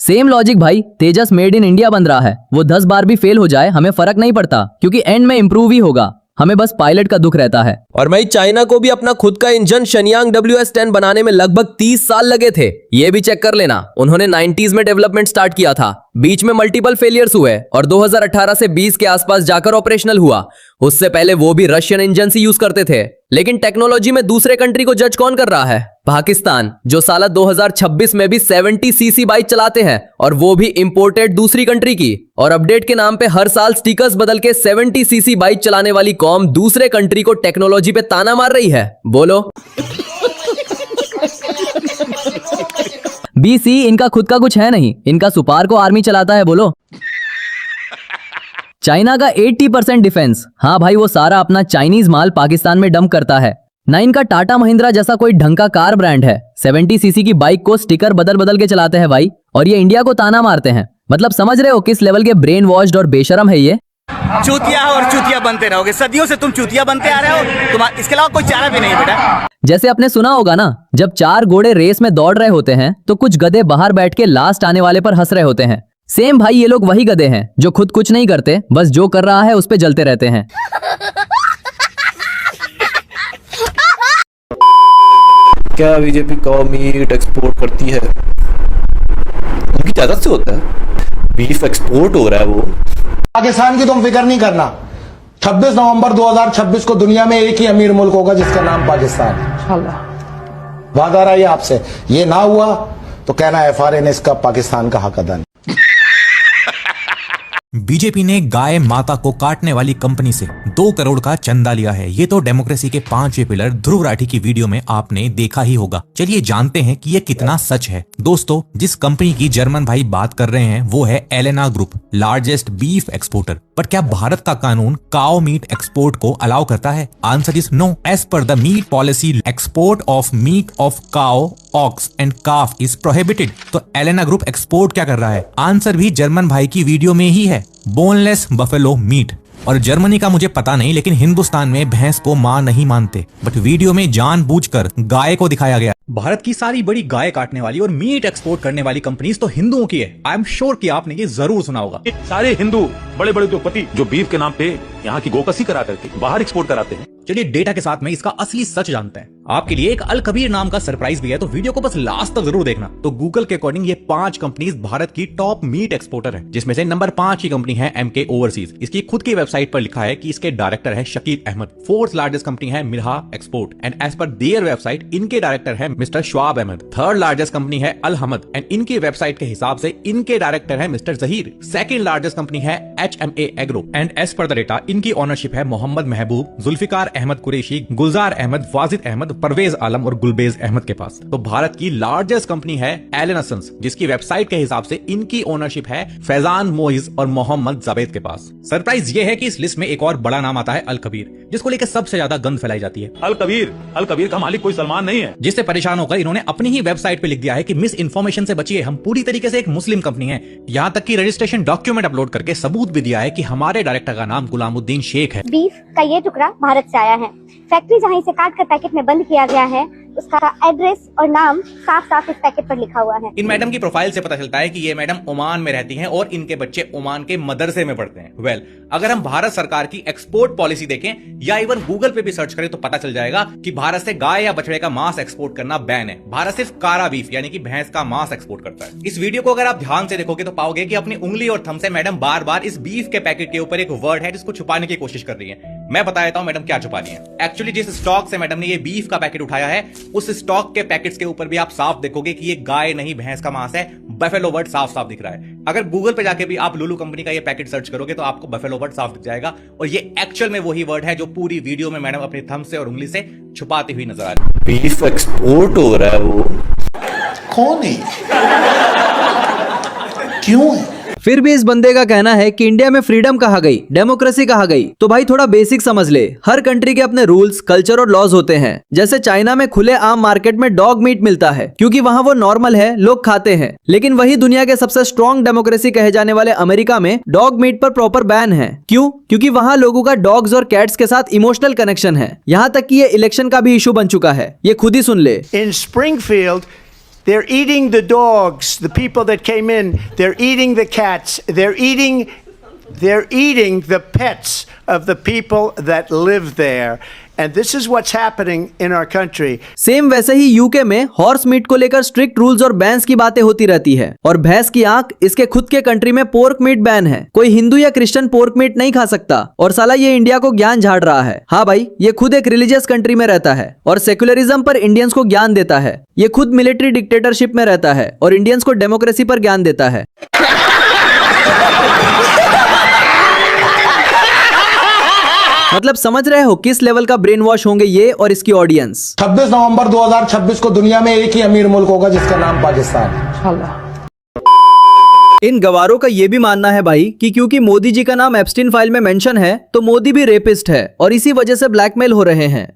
सेम लॉजिक भाई, तेजस मेड इन इंडिया बन रहा है, वो 10 बार भी फेल हो जाए हमें फर्क नहीं पड़ता क्योंकि एंड में इंप्रूव ही होगा, हमें बस पायलट का दुख रहता है। और भाई चाइना को भी अपना खुद का इंजन शनयांग WS-10 बनाने में लगभग 30 साल लगे थे, ये भी चेक कर लेना। उन्होंने 90s में डेवलपमेंट स्टार्ट किया था, बीच में मल्टीपल फेलियर्स हुए और 2018 से 20 के आसपास जाकर ऑपरेशनल हुआ। उससे पहले वो भी रशियन इंजन ही यूज करते थे। लेकिन टेक्नोलॉजी में दूसरे कंट्री को जज कौन कर रहा है? पाकिस्तान, जो साला 2026 में भी 70cc बाइक चलाते हैं और वो भी इंपोर्टेड दूसरी कंट्री की। और अपडेट के नाम पे हर साल स्टिकर्स बदल के 70cc बाइक चलाने वाली कौम दूसरे कंट्री को टेक्नोलॉजी पे ताना मार रही है, बोलो। BC इनका खुद का कुछ है नहीं, इनका सुपार को आर्मी चलाता है, बोलो। चाइना का 80% डिफेंस, हाँ भाई वो सारा अपना चाइनीज माल पाकिस्तान में डंप करता है। ना इनका टाटा महिंद्रा जैसा कोई ढंग का कार ब्रांड है, 70cc की बाइक को स्टिकर बदल बदल के चलाते हैं भाई, और ये इंडिया को ताना मारते हैं। मतलब समझ रहे हो किस लेवल के ब्रेन वॉश्ड और बेशरम है ये। चूतिया और चूतिया बनते रहोगे, सदियों से तुम चूतिया बनते आ रहे हो, तुम्हारा इसके अलावा कोई चारा भी नहीं बेटा। जैसे आपने सुना होगा ना, जब 4 घोड़े रेस में दौड़ रहे होते हैं तो कुछ गधे बाहर बैठ के लास्ट आने वाले पर हंस रहे होते हैं। सेम भाई ये लोग वही गधे हैं जो खुद कुछ नहीं करते, बस जो कर रहा है उस पे जलते रहते हैं। क्या बीजेपी कौ मीट एक्सपोर्ट करती है? उनकी इजाजत से होता है, बीफ एक्सपोर्ट हो रहा है वो। पाकिस्तान की तुम फिक्र नहीं करना, 26 नवंबर 2026 को दुनिया में एक ही अमीर मुल्क होगा जिसका नाम पाकिस्तान है। वादा रहा है आपसे, ये ना हुआ तो कहना FRA ने इसका पाकिस्तान का हक अदा नहीं। बीजेपी ने गाय माता को काटने वाली कंपनी से 2 करोड़ का चंदा लिया है। ये तो डेमोक्रेसी के 5वें पिलर ध्रुव राठी की वीडियो में आपने देखा ही होगा। चलिए जानते हैं कि ये कितना सच है। दोस्तों, जिस कंपनी की जर्मन भाई बात कर रहे हैं वो है Allana group, largest beef exporter. But क्या भारत का कानून काओ मीट एक्सपोर्ट को अलाउ करता है? Answer is no. As per the meat policy, export of meat of cow, ox and calf is prohibited. तो एलेना ग्रुप एक्सपोर्ट क्या कर रहा है? आंसर भी जर्मन भाई की वीडियो में ही है, बोनलेस बफेलो मीट। और जर्मनी का मुझे पता नहीं, लेकिन हिंदुस्तान में भैंस को मां नहीं मानते, बट वीडियो में जानबूझकर गाय को दिखाया गया। भारत की सारी बड़ी गाय काटने वाली और मीट एक्सपोर्ट करने वाली कंपनीज तो हिंदुओं की है। आई एम श्योर कि आपने ये जरूर सुना होगा। सारे हिंदू बड़े बड़े उद्योगपति जो बीफ के नाम पे यहाँ की गोकसी करा करके बाहर एक्सपोर्ट कराते हैं। चलिए डेटा के साथ में इसका असली सच जानते हैं। आपके लिए एक अल कबीर नाम का सरप्राइज भी है, तो वीडियो को बस लास्ट तक जरूर देखना। तो गूगल के अकॉर्डिंग ये 5 कंपनीज भारत की टॉप मीट एक्सपोर्टर है, जिसमें से नंबर 5 की कंपनी है MK ओवरसीज। इसकी खुद की वेबसाइट पर लिखा है कि इसके डायरेक्टर है Shakeel Ahmad. 4th largest company है Milha export and as per their website इनके डायरेक्टर है mister Shawab Ahmad. 3rd largest company है अल हमद एंड इनकी वेबसाइट के हिसाब से इनके डायरेक्टर है mister Zaheer. 2nd largest company है HMA agro and as per the data इनकी ओनरशिप है मोहम्मद महबूब, जुल्फिकार अहमद कुरैशी, गुलजार अहमद, वाजिद अहमद, परवेज आलम और गुलबेज अहमद के पास। तो भारत की लार्जेस्ट कंपनी है एलेना सन्स, जिसकी वेबसाइट के हिसाब से इनकी ओनरशिप है फैजान मोइज और मोहम्मद जावेद के पास। सरप्राइज ये है कि इस लिस्ट में एक और बड़ा नाम आता है अल कबीर, जिसको लेकर सबसे ज्यादा गंद फैलाई जाती है। अल कबीर का मालिक कोई सलमान नहीं है। जिससे परेशान होकर इन्होंने अपनी ही वेबसाइट पे लिख दिया है कि मिस इन्फॉर्मेशन से बचिए, हम पूरी तरीके से एक मुस्लिम कंपनी है। यहाँ तक कि रजिस्ट्रेशन डॉक्यूमेंट अपलोड करके सबूत भी दिया है कि हमारे डायरेक्टर का नाम गुलामुद्दीन शेख है। बीफ का ये टुकड़ा भारत से आया है। फैक्ट्री जहाँ इसे काट कर पैकेट में बंद किया गया है, उसका एड्रेस और नाम साफ साफ इस पैकेट पर लिखा हुआ है। इन मैडम की प्रोफाइल से पता चलता है कि ये मैडम ओमान में रहती हैं और इनके बच्चे ओमान के मदरसे में पढ़ते हैं। वेल, अगर हम भारत सरकार की एक्सपोर्ट पॉलिसी देखें या इवन गूगल पे भी सर्च करें तो पता चल जाएगा कि भारत से गाय या बछड़े का मांस एक्सपोर्ट करना बैन है। भारत सिर्फ कारा बीफ यानी कि भैंस का मांस एक्सपोर्ट करता है। इस वीडियो को अगर आप ध्यान से देखोगे तो पाओगे कि अपनी उंगली और थंब से मैडम बार बार इस बीफ के पैकेट के ऊपर एक वर्ड है जिसको छुपाने की कोशिश कर रही है। मैं बता देता हूं मैडम क्या छुपा रही है। एक्चुअली जिस स्टॉक से मैडम ने ये बीफ का पैकेट उठाया है, उस स्टॉक के पैकेट्स के ऊपर भी आप साफ देखोगे कि ये गाय नहीं भैंस का मांस है। बफेलो वर्ड साफ साफ दिख रहा है। अगर गूगल पे जाके भी आप लुलू कंपनी का ये पैकेट सर्च करोगे तो आपको बफेलो वर्ड साफ दिख जाएगा और ये एक्चुअल में वही वर्ड है जो पूरी वीडियो में मैडम अपने थंब से और उंगली से छुपाती हुई नजर आ रही है। बीफ एक्सपोर्ट हो रहा है, वो कौन है, क्यों है? फिर भी इस बंदे का कहना है कि इंडिया में फ्रीडम कहा गई, डेमोक्रेसी कहा गई। तो भाई थोड़ा बेसिक समझ ले, हर कंट्री के अपने रूल्स, कल्चर और लॉज होते हैं। जैसे चाइना में खुले आम मार्केट में डॉग मीट मिलता है क्योंकि वहां वो नॉर्मल है, लोग खाते हैं। लेकिन वही दुनिया के सबसे स्ट्रॉन्ग डेमोक्रेसी कहे जाने वाले अमेरिका में डॉग मीट पर प्रॉपर बैन है। क्यों? क्योंकि वहां लोगों का डॉग्स और कैट्स के साथ इमोशनल कनेक्शन है। यहाँ तक कि ये इलेक्शन का भी इशू बन चुका है। ये खुद ही सुन ले। In Springfield, they're eating the dogs, the people that came in, they're eating the cats, they're eating the pets of the people that live there. And this is what's happening in our country. Same वैसे ही UK में horse meet को लेकर strict rules और bans की बातें होती रहती है। और भैंस की आंख, इसके खुद के कंट्री में पोर्क मीट बैन है। कोई हिंदू या क्रिश्चियन पोर्क मीट नहीं खा सकता। और साला ये इंडिया को ज्ञान झाड़ रहा है। हाँ भाई, ये खुद एक रिलीजियस कंट्री में रहता है और सेक्युलरिज्म पर इंडियंस को ज्ञान देता है। ये खुद मिलिट्री डिक्टेटरशिप में रहता है और इंडियंस को डेमोक्रेसी पर ज्ञान देता है। मतलब समझ रहे हो किस लेवल का ब्रेन वॉश होंगे ये और इसकी ऑडियंस। 26 नवंबर 2026 को दुनिया में एक ही अमीर मुल्क होगा जिसका नाम पाकिस्तान है। इन गवारों का ये भी मानना है भाई कि क्योंकि मोदी जी का नाम एप्स्टीन फाइल में मेंशन है तो मोदी भी रेपिस्ट है और इसी वजह से ब्लैकमेल हो रहे हैं।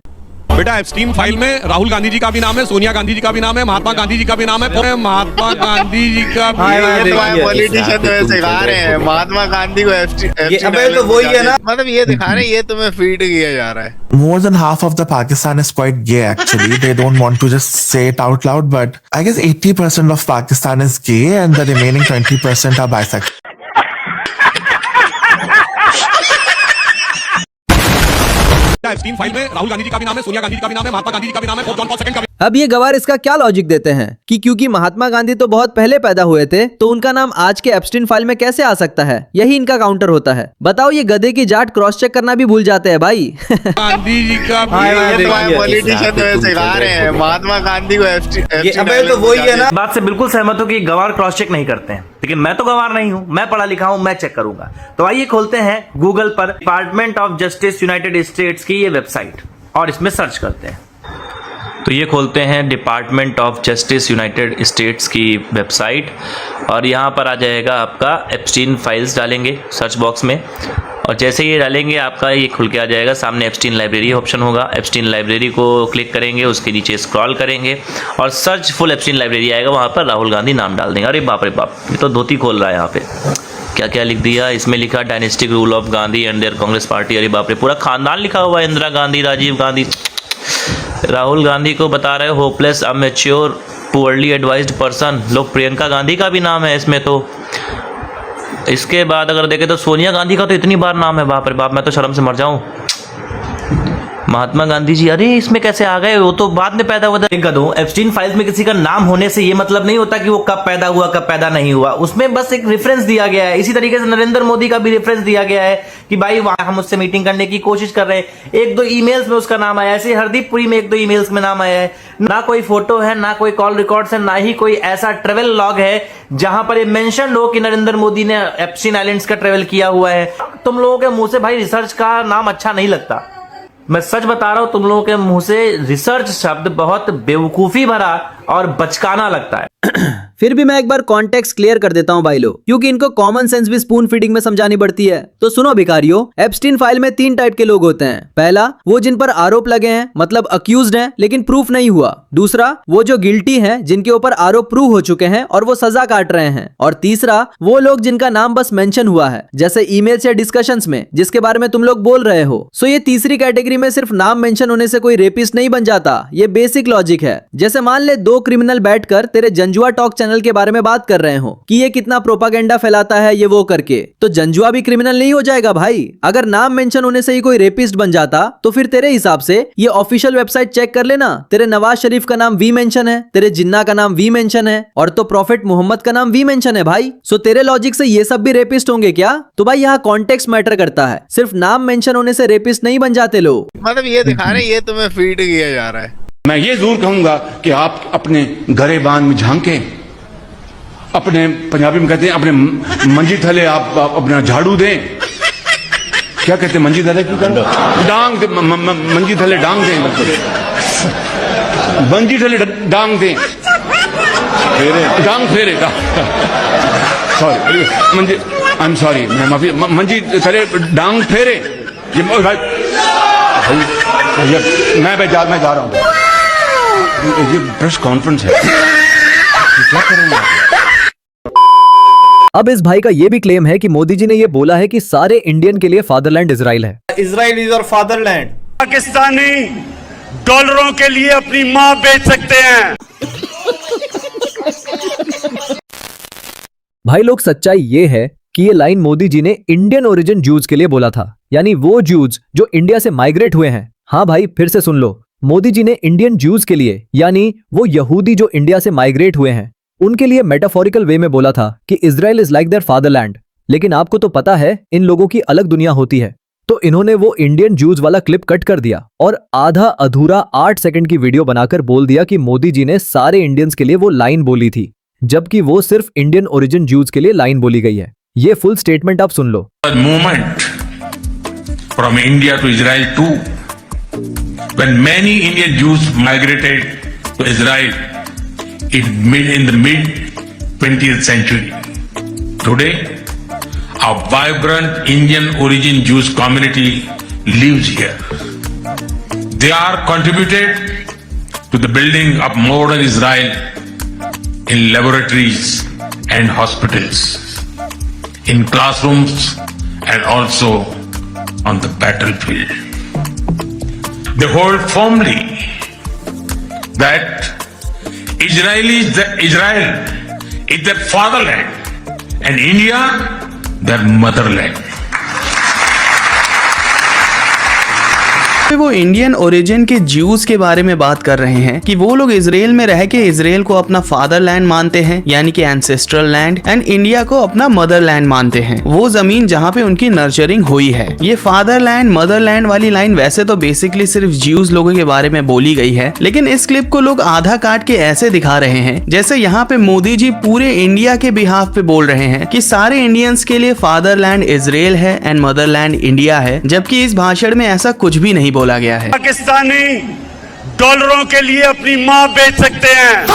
बेटा एप्स्टीन फाइल में राहुल गांधी जी का भी नाम है, सोनिया गांधी जी का भी नाम है, महात्मा गांधी जी का भी नाम है, महात्मा गांधी जी का पॉलिटिशियन तुम्हें सिखा रहे हैं महात्मा गांधी को तो वही है ना, मतलब ये दिखा रहे हैं, ये तुम्हें फीड किया जा रहा है। More than half of the Pakistan is quite gay actually. They don't want to just say it out loud, but I guess 80% of Pakistan is gay and the remaining 20% are bisexual. Epstein file में राहुल गांधी जी का भी नाम है, सोनिया गांधी जी का भी नाम है, महात्मा गांधी जी का भी नाम है, जॉन पॉल सेकंड का भी। अब ये गवार इसका क्या लॉजिक देते हैं कि क्योंकि महात्मा गांधी तो बहुत पहले पैदा हुए थे तो उनका नाम आज के एप्स्टीन फाइल में कैसे आ सकता है? यही इनका काउंटर होता है। बताओ ये गधे की जाट क्रॉस चेक करना भी भूल जाते हैं भाई। गांधी जी का पॉलिटिशियन तो सिखा रहे हैं महात्मा गांधी को तो वही है ना। बात से बिल्कुल सहमत हूं कि गवार क्रॉस चेक नहीं करते हैं, लेकिन मैं तो गवार नहीं हूं, मैं पढ़ा लिखा हूं, मैं चेक करूंगा। तो आइए खोलते हैं गूगल पर department of justice United states की ये वेबसाइट और इसमें सर्च करते हैं। तो ये खोलते हैं department of justice United states की वेबसाइट और यहाँ पर आ जाएगा आपका एप्स्टीन फाइल्स, डालेंगे सर्च बॉक्स में और जैसे ये डालेंगे आपका ये खुल के आ जाएगा सामने एप्स्टीन लाइब्रेरी ऑप्शन होगा। एप्स्टीन लाइब्रेरी को क्लिक करेंगे, उसके नीचे स्क्रॉल करेंगे और सर्च फुल एप्स्टीन लाइब्रेरी आएगा, वहाँ पर राहुल गांधी नाम डाल देंगे। अरे बाप रे बाप, ये तो धोती खोल रहा है यहाँ पे। क्या क्या लिख दिया इसमें, लिखा dynastic rule of Gandhi and their Congress party. अरे बाप रे, पूरा खानदान लिखा हुआ है, इंदिरा गांधी, राजीव गांधी। राहुल गांधी को बता रहे hopeless, amateur, poorly advised person. लोग प्रियंका गांधी का भी नाम है इसमें। तो इसके बाद अगर देखें तो सोनिया गांधी का तो इतनी बार नाम है, बाप रे बाप, मैं तो शर्म से मर जाऊं। महात्मा गांधी जी, अरे इसमें कैसे आ गए, वो तो बाद में पैदा हुआ था। एक दो एप्स्टीन फाइल्स में किसी का नाम होने से ये मतलब नहीं होता कि वो कब पैदा हुआ कब पैदा नहीं हुआ, उसमें बस एक रेफरेंस दिया गया है। इसी तरीके से नरेंद्र मोदी का भी रेफरेंस दिया गया है कि भाई वहां हम उससे मीटिंग करने की कोशिश कर रहे हैं, एक दो ईमेल्स में उसका नाम आया। ऐसे हरदीप पुरी में एक दो ईमेल्स में नाम आया है। ना कोई फोटो है, ना कोई कॉल रिकॉर्ड्स है, ना ही कोई ऐसा ट्रेवल लॉग है जहां पर ये मेंशन हो कि नरेंद्र मोदी ने एप्स्टीन आइलैंड्स का ट्रेवल किया हुआ है। तुम लोगों के मुंह से भाई रिसर्च का नाम अच्छा नहीं लगता, मैं सच बता रहा हूं, तुम लोगों के मुंह से रिसर्च शब्द बहुत बेवकूफी भरा और बचकाना लगता है। फिर भी मैं एक बार कॉन्टेक्स्ट क्लियर कर देता हूं भाई लोग, क्योंकि इनको कॉमन सेंस भी स्पून फीडिंग में समझानी पड़ती है। तो सुनो भिखारियों, एप्स्टीन फाइल में 3 टाइप के लोग होते हैं। पहला, वो जिन पर आरोप लगे हैं, मतलब अक्यूज्ड हैं लेकिन प्रूफ नहीं हुआ। दूसरा, वो जो गिल्टी हैं, जिनके ऊपर आरोप प्रूव हो चुके हैं और वो सजा काट रहे हैं। और तीसरा, वो लोग जिनका नाम बस मेंशन हुआ है, जैसे ईमेल्स या डिस्कशंस में जिसके बारे में तुम लोग बोल रहे हो। सो ये तीसरी कैटेगरी में सिर्फ नाम मेंशन होने से कोई रेपिस्ट नहीं बन जाता। ये बेसिक लॉजिक है। जैसे मान ले 2 क्रिमिनल बैठकर तेरे जंजुआ टॉक चैनल के बारे में बात कर रहे हो कि ये कितना प्रोपागेंडा फैलाता है ये वो करके, तो जंजुआ भी क्रिमिनल नहीं हो जाएगा भाई। अगर नाम मेंशन होने से ही कोई रेपिस्ट बन जाता तो फिर तेरे हिसाब से ये ऑफिशियल वेबसाइट चेक कर लेना, तेरे नवाज शरीफ का नाम वी मेंशन है, तेरे जिन्ना का नाम वी मेंशन है और तो प्रॉफिट मोहम्मद का नाम वी मेंशन है भाई। सो तेरे लॉजिक से ये सब भी रेपिस्ट होंगे क्या? तो भाई यहाँ कॉन्टेक्स्ट मैटर करता है, सिर्फ नाम मेंशन होने से रेपिस्ट नहीं बन जाते लोग। मतलब ये दिखा रहे हैं, ये तुम्हें फीड किया जा रहा है। मैं ये जरूर कहूंगा कि आप अपने गरेबान में झांकें, अपने पंजाबी में कहते हैं अपने मंजी थले आप अपना झाड़ू दें। क्या कहते हैं मंजी थले की डांग दे, मंजी थले डांग दें, मंजी थले डांग दें, डांग फेरे, sorry Manji, I am sorry, मैं माफी, मंजी थले डांग फेरे। मैं जा रहा हूँ, ये प्रेस कॉन्फ्रेंस है, क्या करेंगे? अब इस भाई का ये भी क्लेम है कि मोदी जी ने ये बोला है कि सारे इंडियन के लिए फादरलैंड इजराइल है। इजराइल इज और फादरलैंड। पाकिस्तानी डॉलरों के लिए अपनी मां बेच सकते हैं। भाई लोग, सच्चाई ये है कि ये लाइन मोदी जी ने इंडियन ओरिजिन जूज के लिए बोला था, यानी वो जूज जो इंडिया से माइग्रेट हुए हैं। हाँ भाई, फिर से सुन लो, मोदी जी ने इंडियन जूज के लिए, यानी वो यहूदी जो इंडिया से माइग्रेट हुए हैं, उनके लिए मेटाफोरिकल वे में बोला था कि Israel is like their fatherland. लेकिन आपको तो पता है इन लोगों की अलग दुनिया होती है, तो इन्होंने वो इंडियन जूज वाला क्लिप कट कर दिया और आधा अधूरा 8 सेकंड की वीडियो बनाकर बोल दिया कि मोदी जी ने सारे इंडियंस के लिए वो लाइन बोली थी, जबकि वो सिर्फ इंडियन ओरिजिन जूज के लिए लाइन बोली गई है। ये फुल स्टेटमेंट आप सुन लो। Movement from India to Israel to, when many Indian Jews migrated to Israel in the mid 20th century. Today, a vibrant Indian origin Jewish community lives here. They are contributed to the building of modern Israel in laboratories and hospitals, in classrooms and also on the battlefield. They hold firmly that Israel is their fatherland and India their motherland. वो Indian origin के Jews के बारे में बात कर रहे हैं कि वो लोग इजराइल में रह के इजराइल को अपना फादरलैंड मानते हैं, यानी कि एंसेस्ट्रल लैंड, एंड इंडिया को अपना मदरलैंड मानते हैं, वो जमीन जहाँ पे उनकी नर्चरिंग हुई है। ये फादरलैंड मदरलैंड वाली लाइन वैसे तो बेसिकली सिर्फ ज्यूज लोगों के बारे में बोली गई है, लेकिन इस क्लिप को लोग आधा काट के ऐसे दिखा रहे हैं जैसे यहाँ पे मोदी जी पूरे इंडिया के बिहाफ पे बोल रहे हैं कि सारे इंडियंस के लिए फादरलैंड इजराइल है एंड मदरलैंड इंडिया है, जबकि इस भाषण में ऐसा कुछ भी नहीं बोला गया है। पाकिस्तानी डॉलरों के लिए अपनी मां बेच सकते हैं।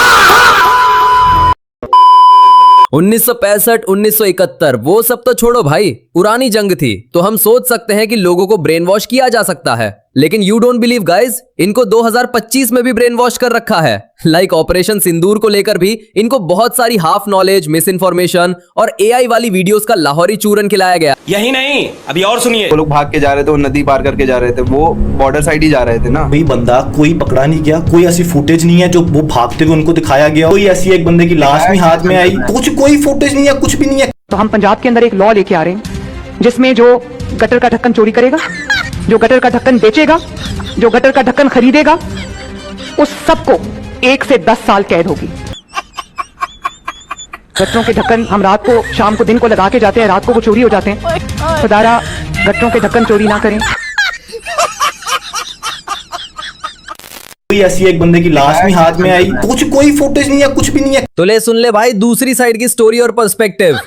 1965, 1971 वो सब तो छोड़ो भाई, पुरानी जंग थी, तो हम सोच सकते हैं कि लोगों को ब्रेन वॉश किया जा सकता है, लेकिन यू डोंट बिलीव गाइज, इनको 2025 में भी ब्रेन वॉश कर रखा है। लाइक ऑपरेशन सिंदूर को लेकर भी इनको बहुत सारी हाफ नॉलेज, मिस इन्फॉर्मेशन और एआई वाली वीडियोस का लाहौरी चूरन खिलाया गया। यही नहीं, अभी और सुनिए। वो लोग भाग के जा रहे थे, वो नदी पार करके जा रहे थे, वो बॉर्डर साइड ही जा रहे थे ना। कोई बंदा कोई पकड़ा नहीं गया, कोई ऐसी फुटेज नहीं है जो वो भागते हुए उनको दिखाया गया, कोई ऐसी एक बंदे की लाश भी हाथ में आई, कुछ कोई फुटेज नहीं है, कुछ भी नहीं है। तो हम पंजाब के अंदर एक लॉ लेके आ रहे हैं जिसमें जो गटर का ढक्कन चोरी करेगा, जो गटर का ढक्कन बेचेगा, जो गटर का ढक्कन खरीदेगा, उस सबको 1 से 10 साल कैद होगी। गटरों के ढक्कन हम रात को, शाम को, दिन को लगा के जाते हैं, रात को वो चोरी हो जाते हैं। खुदारा गटरों के ढक्कन चोरी ना करें। कोई ऐसी एक बंदे की लाश भी हाथ में आई, कुछ कोई फुटेज नहीं है, कुछ भी नहीं है। तो ले सुन ले भाई दूसरी साइड की स्टोरी और पर्सपेक्टिव।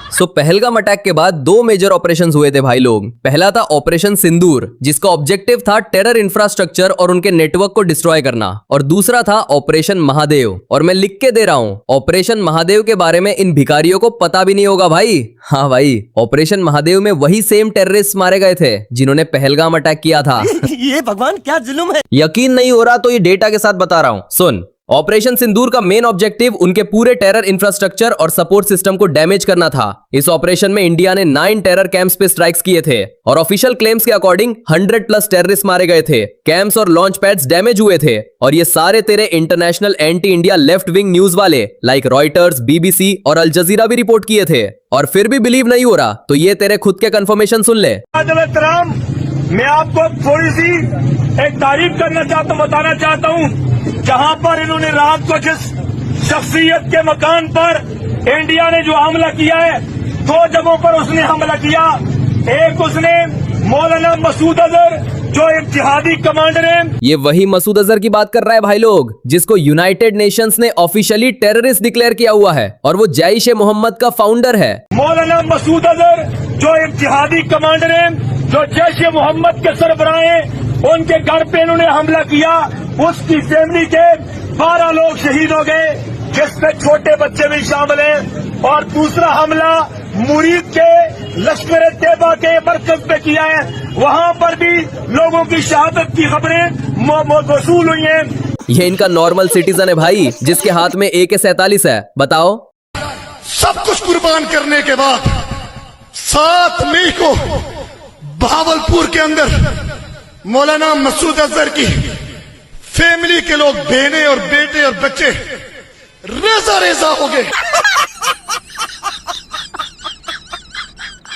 सो पहलगाम अटैक के बाद 2 मेजर ऑपरेशंस हुए थे भाई लोग। पहला था ऑपरेशन सिंदूर, जिसका ऑब्जेक्टिव था टेरर इंफ्रास्ट्रक्चर और उनके नेटवर्क को डिस्ट्रॉय करना, और दूसरा था ऑपरेशन महादेव। और मैं लिख के दे रहा हूं, ऑपरेशन महादेव के बारे में इन भिखारियों को पता भी नहीं होगा भाई। हाँ भाई, ऑपरेशन महादेव में वही सेम टेररिस्ट मारे गए थे जिन्होंने पहलगाम अटैक किया था। ये भगवान क्या जुल्म है। यकीन नहीं हो रहा तो ये डेटा के साथ बता रहा हूं, सुन। ऑपरेशन सिंदूर का मेन ऑब्जेक्टिव उनके पूरे टेरर इंफ्रास्ट्रक्चर और सपोर्ट सिस्टम को डैमेज करना था। इस ऑपरेशन में इंडिया ने 9 टेरर कैंप्स पे स्ट्राइक्स किए थे और ऑफिशियल क्लेम्स के अकॉर्डिंग 100+ टेररिस्ट मारे गए थे। कैंप्स और लॉन्च पैड्स डैमेज हुए थे, और ये सारे तेरे international anti India left wing news वाले लाइक रॉयटर्स, BBC और अल जजीरा भी रिपोर्ट किए थे। और फिर भी बिलीव नहीं हो रहा तो ये तेरे खुद के कंफर्मेशन सुन ले। मैं आपको थोड़ी सी एक तारीफ करना चाहता हूँ, बताना चाहता हूँ, जहाँ पर इन्होंने रात को जिस शख्सियत के मकान पर इंडिया ने जो हमला किया है, 2 जगहों पर उसने हमला किया। एक उसने मौलाना मसूद अजहर जो एक जिहादी कमांडर है, ये वही मसूद अजहर की बात कर रहा है भाई लोग, जिसको यूनाइटेड नेशंस ने ऑफिशियली टेररिस्ट डिक्लेयर किया हुआ है, और वो जैश ए मोहम्मद का फाउंडर है। मौलाना मसूद अजहर जो एक जिहादी कमांडर है, जो जैश ए मोहम्मद के सरबराह हैं, उनके घर पे इन्होंने हमला किया। उसकी फैमिली के 12 लोग शहीद हो गए, जिसमें छोटे बच्चे भी शामिल हैं। और दूसरा हमला मुरीद के लश्कर तैयबा के मरकज पे किया है, वहां पर भी लोगों की शहादत की खबरें वसूल हुई हैं। ये इनका नॉर्मल सिटीजन है भाई, जिसके हाथ में AK-47 है। बताओ, सब कुछ कुर्बान करने के बाद 7 मई को भावलपुर के अंदर मौलाना मसूद अजहर की फैमिली के लोग, बहने और बेटे और बच्चे रेजा रेजा हो गए।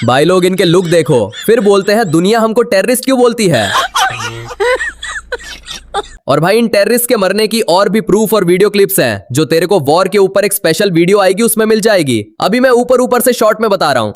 भाई लोग इनके लुक देखो, फिर बोलते हैं दुनिया हमको टेररिस्ट क्यों बोलती है। और भाई इन टेररिस्ट के मरने की और भी प्रूफ और वीडियो क्लिप्स हैं, जो तेरे को वॉर के ऊपर एक स्पेशल वीडियो आएगी उसमें मिल जाएगी। अभी मैं ऊपर से शॉर्ट में बता रहा हूं।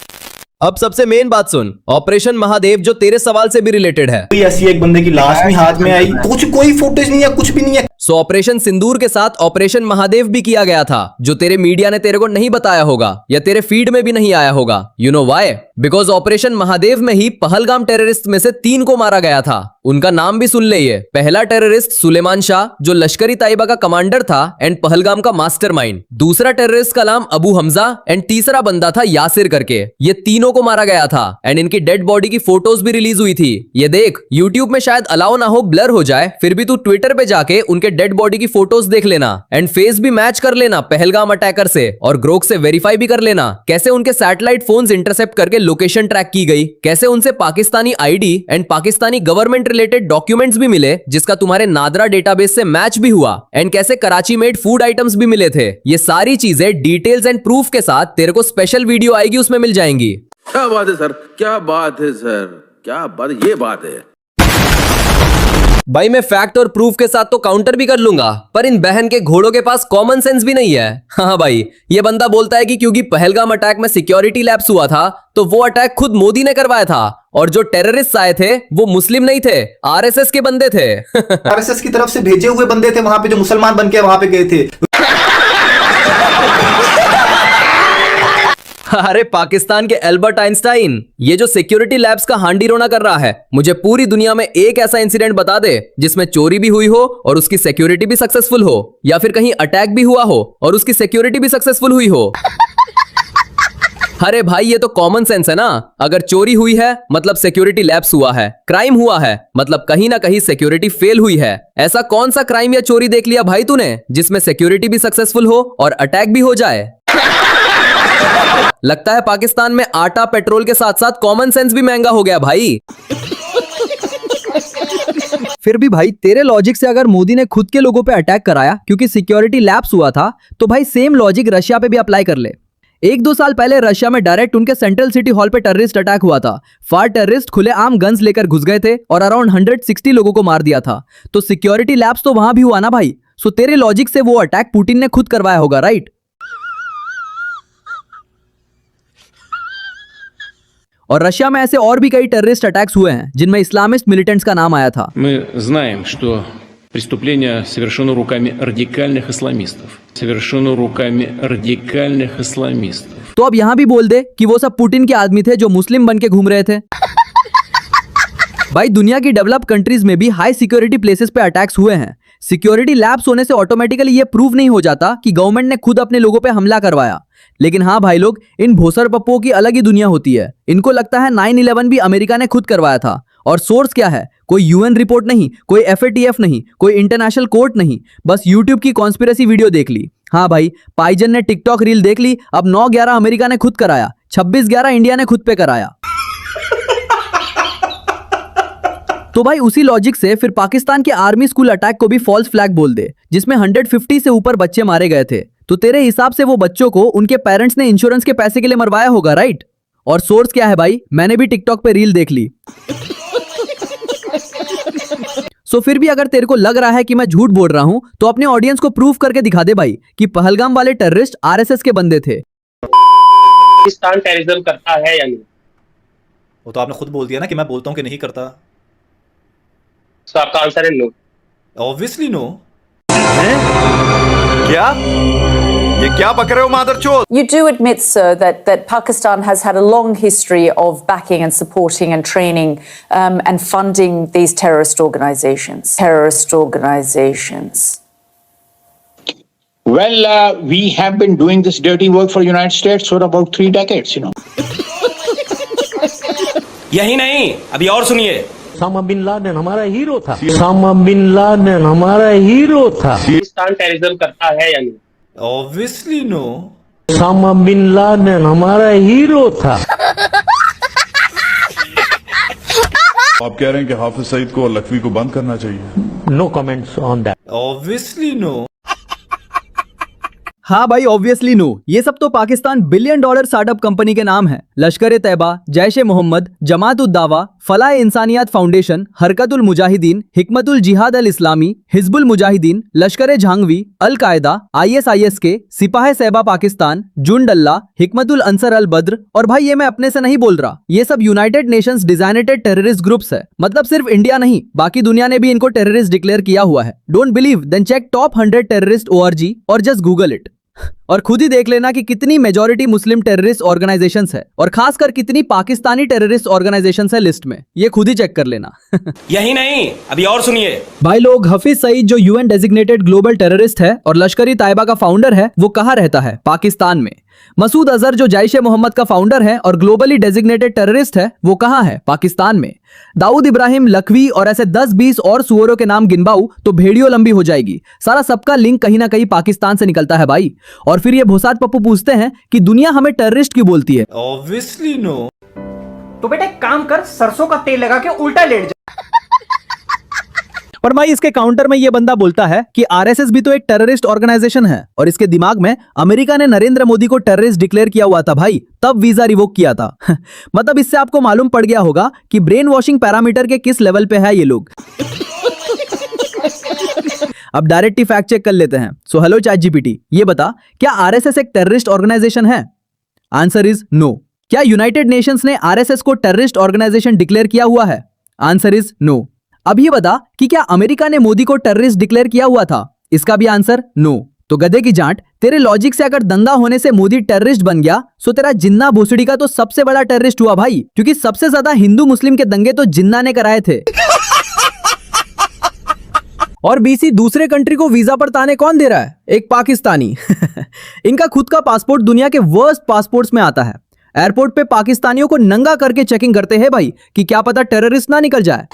अब सबसे मेन बात सुन, ऑपरेशन महादेव जो तेरे सवाल से भी रिलेटेड है। कोई ऐसी एक बंदे की लाश भी हाथ में आई, कुछ कोई फुटेज नहीं है, कुछ भी नहीं है। सो ऑपरेशन सिंदूर के साथ ऑपरेशन महादेव भी किया गया था, जो तेरे मीडिया ने तेरे को नहीं बताया होगा या तेरे फीड में भी नहीं आया होगा। You know why? Because operation Mahadev में ही पहलगाम टेररिस्ट में से 3 को मारा गया था। उनका नाम भी सुन ले, ये पहला टेररिस्ट सुलेमान शाह जो लश्करी ताइबा का कमांडर था एंड पहलगाम का मास्टरमाइंड। दूसरा टेररिस्ट का नाम अबू हमजा एंड तीसरा बंदा था यासिर करके। ये तीनों को मारा गया था एंड इनकी डेड बॉडी की फोटोज भी रिलीज हुई थी। ये देख, यूट्यूब में शायद अलाउ ना हो, ब्लर हो जाए, फिर भी तू ट्विटर पे जाके उनके डेड बॉडी की फोटोज देख लेना एंड फेस भी मैच कर लेना पहलगाम अटैकर से, और ग्रोक से वेरीफाई भी कर लेना कैसे उनके सैटेलाइट फोन्स इंटरसेप्ट करके लोकेशन ट्रैक की गई, कैसे उनसे Pakistani ID and Pakistani government related documents भी मिले जिसका तुम्हारे नादरा डेटाबेस से मैच भी हुआ, एंड कैसे कराची मेड फूड आइटम्स भी मिले थे। ये सारी चीजें डिटेल्स एंड प्रूफ के साथ तेरे को स्पेशल वीडियो आएगी, उसमें मिल जाएंगी। क्या बात है सर, क्या बात है सर, क्या बात, ये बात है। भाई मैं फैक्ट और प्रूफ के साथ तो काउंटर भी कर लूंगा, पर इन बहन के घोड़ों के पास कॉमन सेंस भी नहीं है। हाँ भाई, ये बंदा बोलता है कि क्योंकि पहलगाम अटैक में सिक्योरिटी लैप्स हुआ था तो वो अटैक खुद मोदी ने करवाया था, और जो टेररिस्ट आए थे वो मुस्लिम नहीं थे, आरएसएस के बंदे थे। आरएसएस की तरफ से भेजे हुए बंदे थे वहां पे, जो मुसलमान बन के वहां पे गए थे। अरे पाकिस्तान के एल्बर्ट आइंस्टाइन, ये जो सिक्योरिटी लैब्स का हांडी रोना कर रहा है, मुझे पूरी दुनिया में एक ऐसा इंसिडेंट बता दे जिसमें चोरी भी हुई हो और उसकी सिक्योरिटी भी सक्सेसफुल हो, या फिर कहीं अटैक भी हुआ हो और उसकी सिक्योरिटी भी सक्सेसफुल हुई हो। अरे भाई ये तो कॉमन सेंस है ना। अगर चोरी हुई है मतलब सिक्योरिटी लैप्स हुआ है, क्राइम हुआ है मतलब कहीं ना कहीं सिक्योरिटी फेल हुई है। ऐसा कौन सा क्राइम या चोरी देख लिया भाई तूने जिसमें सिक्योरिटी भी सक्सेसफुल हो और अटैक भी हो जाए? लगता है पाकिस्तान में आटा पेट्रोल के साथ साथ कॉमन सेंस भी महंगा हो गया भाई। फिर भी भाई तेरे लॉजिक से अगर मोदी ने खुद के लोगों पे अटैक कराया क्योंकि सिक्योरिटी लैप्स हुआ था, तो भाई सेम लॉजिक रशिया पे भी अप्लाई कर ले। 1-2 साल पहले रशिया में डायरेक्ट उनके सेंट्रल सिटी हॉल पे टेररिस्ट अटैक हुआ था। फार टेररिस्ट खुलेआम गन्स लेकर घुस गए थे और अराउंड 160 लोगों को मार दिया था। तो सिक्योरिटी लैप्स तो वहां भी हुआ ना भाई। सो तेरे लॉजिक से वो अटैक पुतिन ने खुद करवाया होगा, राइट? और रशिया में ऐसे और भी कई टेररिस्ट अटैक्स हुए हैं जिनमें इस्लामिस्ट मिलिटेंट्स का नाम आया था। Мы знаем, что преступление совершено руками радикальных исламистов. Совершено руками радикальных исламистов. तो अब यहां भी बोल दे कि वो सब पुतिन के आदमी थे जो मुस्लिम बन के घूम रहे थे। भाई दुनिया की डेवलप कंट्रीज में भी हाई सिक्योरिटी प्लेसेस पे अटैक्स हुए हैं। सिक्योरिटी लैब्स होने से ऑटोमेटिकली ये प्रूव नहीं हो जाता कि गवर्नमेंट ने खुद अपने लोगों पे हमला करवाया। लेकिन हाँ भाई लोग, इन भोसर पप्पुओं की अलग ही दुनिया होती है। इनको लगता है 9/11 भी अमेरिका ने खुद करवाया था। और सोर्स क्या है? कोई यूएन रिपोर्ट नहीं, कोई FATF नहीं, कोई इंटरनेशनल कोर्ट नहीं, बस यूट्यूब की कॉन्स्पिरेसी वीडियो देख ली। हाँ भाई, पाइजन ने टिकटॉक रील देख ली। अब 9/11 अमेरिका ने खुद कराया, 26/11 इंडिया ने खुद पे कराया। तो भाई उसी लॉजिक से फिर पाकिस्तान के आर्मी स्कूल अटैक को भी फॉल्स फ्लैग बोल दे, जिसमें 150 से ऊपर बच्चे मारे गए थे। तो तेरे हिसाब से वो बच्चों को उनके पेरेंट्स ने इंश्योरेंस के पैसे के लिए मरवाया होगा, राइट? और सोर्स क्या है भाई? मैंने भी टिकटॉक पे रील देख ली। सो फिर भी अगर तेरे को लग रहा है कि मैं झूठ बोल रहा हूं, तो अपने ऑडियंस को प्रूफ करके दिखा दे भाई कि पहलगाम वाले टेररिस्ट आरएसएस के बंदे थे। पाकिस्तान टेररिज्म करता है या नहीं? वो तो आपने खुद बोल दिया ना कि मैं बोलता हूं कि नहीं करता। तो आपका आंसर है नो। Obviously no. क्या? ये क्या बक रहे हो मादरचोद? You do admit, sir, that Pakistan has had a long history of backing and supporting and training and funding these terrorist organizations. Well, we have been doing this dirty work for United States for about 3 decades, you know. यही नहीं, अभी और सुनिए। Osama bin Laden हमारा hero था। Osama bin Laden हमारा hero था। Pakistan terrorism करता है या नहीं? Obviously no. Osama bin Laden हमारा हीरो था। आप कह रहे हैं कि हाफिज सईद को और लखवी को बंद करना चाहिए? No comments on that. Obviously no. हाँ भाई ऑब्वियसली नो। ये सब तो पाकिस्तान $1 बिलियन स्टार्टअप कंपनी के नाम है। लश्कर-ए-तैयबा, जैश-ए-मोहम्मद, जमात-उद-दावा, फलाह इंसानियत फाउंडेशन, हरकतुल मुजाहिदीन, हिकमतुल जिहाद अल इस्लामी, हिजबुल मुजाहिदीन, लश्कर-ए-झांगवी, अल-कायदा, ISIS के, सिपाह-ए-सैबा पाकिस्तान, जुंड-अल्लाह, हिकमतुल अंसर अल बद्र। और भाई ये मैं अपने से नहीं बोल रहा, ये सब United Nations designated terrorist groups है। मतलब सिर्फ इंडिया नहीं, बाकी दुनिया ने भी इनको टेररिस्ट डिक्लेयर किया हुआ है। Don't believe? Then check top 100 terrorist ORG और जस्ट गूगल इट। और खुद ही देख लेना कि कितनी मेजॉरिटी मुस्लिम टेररिस्ट ऑर्गेनाइजेशंस है और खासकर कितनी पाकिस्तानी टेररिस्ट ऑर्गेनाइजेशंस है लिस्ट में। ये खुद ही चेक कर लेना। यही नहीं, अभी और सुनिए। भाई लोग, हफीज सईद जो UN डेजिग्नेटेड ग्लोबल टेररिस्ट है और लश्कर-ए-तैयबा का फाउंडर है, वो कहाँ रहता है? पाकिस्तान में। मसूद अजहर जो जैश-ए-मोहम्मद का फाउंडर है और ग्लोबली डेजिग्नेटेड टेररिस्ट है, वो कहाँ है? पाकिस्तान में। दाऊद इब्राहिम, लखवी और ऐसे 10-20 और सुअरों के नाम गिनबाऊ तो भेड़ियों लंबी हो जाएगी। सारा सबका लिंक कहीं ना कहीं पाकिस्तान से निकलता है भाई। और फिर ये भोसात पप्पू पूछते हैं कि दुनिया हमें टेररिस्ट क्यों बोलती है? Obviously no. तो बेटे काम कर, सरसों का तेल लगा के उल्टा लेट जा। पर भाई इसके काउंटर में ये बंदा बोलता है कि आरएसएस भी तो एक टेररिस्ट ऑर्गेनाइजेशन है और इसके दिमाग में अमेरिका ने नरेंद्र मोदी को टेररिस्ट डिक्लेयर किया हुआ था भाई, तब वीजा रिवोक किया था। मतलब इससे आपको मालूम पड़ गया होगा कि ब्रेन वॉशिंग पैरामीटर के किस लेवल पे है ये लोग। अब डायरेक्ट ही फैक्ट चेक कर लेते हैं। सो हेलो चैट जीपीटी, ये बता क्या आरएसएस एक टेररिस्ट ऑर्गेनाइजेशन है? Answer is no. क्या यूनाइटेड नेशंस ने आरएसएस को टेररिस्ट ऑर्गेनाइजेशन डिक्लेयर किया हुआ है? Answer is no. अब ये बता कि क्या अमेरिका ने मोदी को टेररिस्ट डिक्लेयर किया हुआ था? इसका भी आंसर नो। तो गधे की जांट, तेरे लॉजिक से अगर दंगा होने से मोदी टेररिस्ट बन गया, सो तेरा जिन्ना भोसड़ी का तो सबसे बड़ा टेररिस्ट हुआ भाई, क्योंकि सबसे ज्यादा हिंदू मुस्लिम के दंगे तो जिन्ना ने कराए थे। और बीसी दूसरे कंट्री को वीजा पर ताने कौन दे रहा है? एक पाकिस्तानी। इनका खुद का पासपोर्ट दुनिया के वर्स्ट पासपोर्ट्स में आता है। एयरपोर्ट पे पाकिस्तानियों को नंगा करके चेकिंग करते हैं भाई, कि क्या पता टेररिस्ट ना निकल जाए।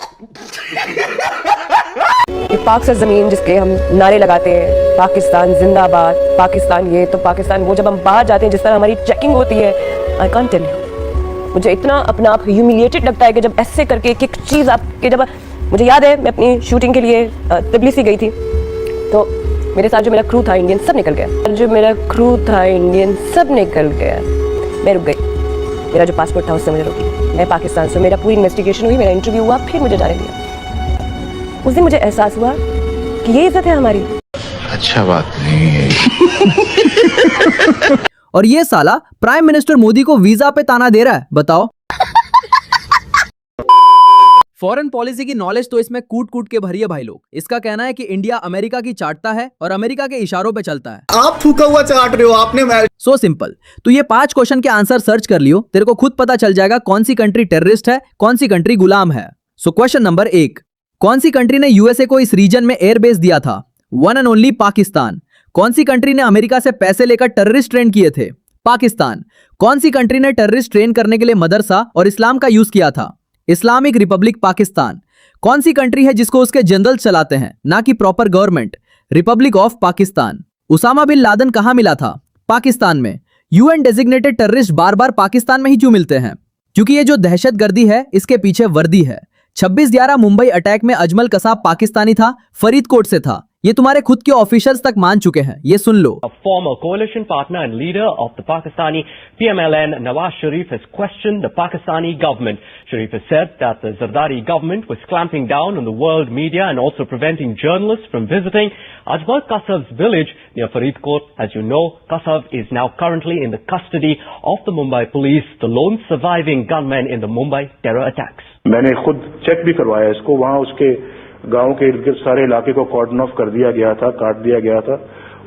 पाक से जमीन जिसके हम नारे लगाते हैं, पाकिस्तान जिंदाबाद, पाकिस्तान ये तो पाकिस्तान वो, जब हम बाहर जाते हैं जिस तरह हमारी चेकिंग होती है, आई कांट टेल यू, मुझे इतना अपना आप ह्यूमिलिएटेड लगता है कि जब ऐसे करके एक चीज आपके, जब मुझे याद है मैं अपनी शूटिंग के लिए तबलीसी गई थी, तो मेरे साथ जो मेरा क्रू था इंडियन सब निकल गया, जो मेरा क्रू था इंडियन सब निकल गया, मैं रुक गई, मेरा जो पासपोर्ट था उससे मुझे रोकी, मैं पाकिस्तान से, मेरा पूरी इन्वेस्टिगेशन हुई, मेरा इंटरव्यू हुआ, फिर मुझे जाने दिया। उस दिन मुझे एहसास हुआ कि ये इज्जत है हमारी। अच्छा बात नहीं है। और ये साला प्राइम मिनिस्टर मोदी को वीजा पे ताना दे रहा है, बताओ। फॉरेन पॉलिसी की नॉलेज तो इसमें कूट कूट के भरी है भाई लोग। इसका कहना है कि इंडिया अमेरिका की चाटता है और अमेरिका के इशारों पे चलता है। आप थूका हुआ चाट रहे हो आपने। सो सिंपल, तू ये 5 क्वेश्चन के आंसर सर्च कर लियो, तेरे को खुद पता चल जाएगा कौन सी कंट्री टेररिस्ट है, कौन सी कंट्री गुलाम है। सो क्वेश्चन नंबर 1, कौन सी कंट्री ने यूएसए को इस रीजन में एयरबेस दिया था? One and only Pakistan. कौन सी कंट्री ने अमेरिका से पैसे लेकर टेररिस्ट ट्रेन किए थे? पाकिस्तान। कौन सी कंट्री ने टेररिस्ट ट्रेन करने के लिए मदरसा और इस्लाम का यूज किया था? Islamic Republic Pakistan. कौन सी कंट्री है जिसको उसके जनरल चलाते हैं, ना कि proper government? Republic of Pakistan. Osama bin Laden कहां मिला था? पाकिस्तान में। यूएन डेजिग्नेटेड टेररिस्ट बार बार पाकिस्तान में ही क्यों मिलते हैं? क्योंकि ये जो दहशतगर्दी है इसके पीछे वर्दी है। 26/11 मुंबई अटैक में अजमल कसाब पाकिस्तानी था, फरीदकोट से था। ये तुम्हारे खुद के ऑफिशियल्स तक मान चुके हैं, ये सुन लो। A former coalition partner and leader of the Pakistani PMLN, Nawaz Sharif, has questioned the Pakistani government. Sharif has said that the Zardari government was clamping down on the world media and also preventing journalists from visiting Ajmal Kasab's village near Faridkot. As you know, Kasab is now currently in the custody of the Mumbai police, the lone surviving gunman in the Mumbai terror attacks. मैंने खुद check भी करवाया इसको, वहाँ उसके गांव के इर्द गिर्द सारे इलाके को कॉर्डन ऑफ कर दिया गया था, काट दिया गया था।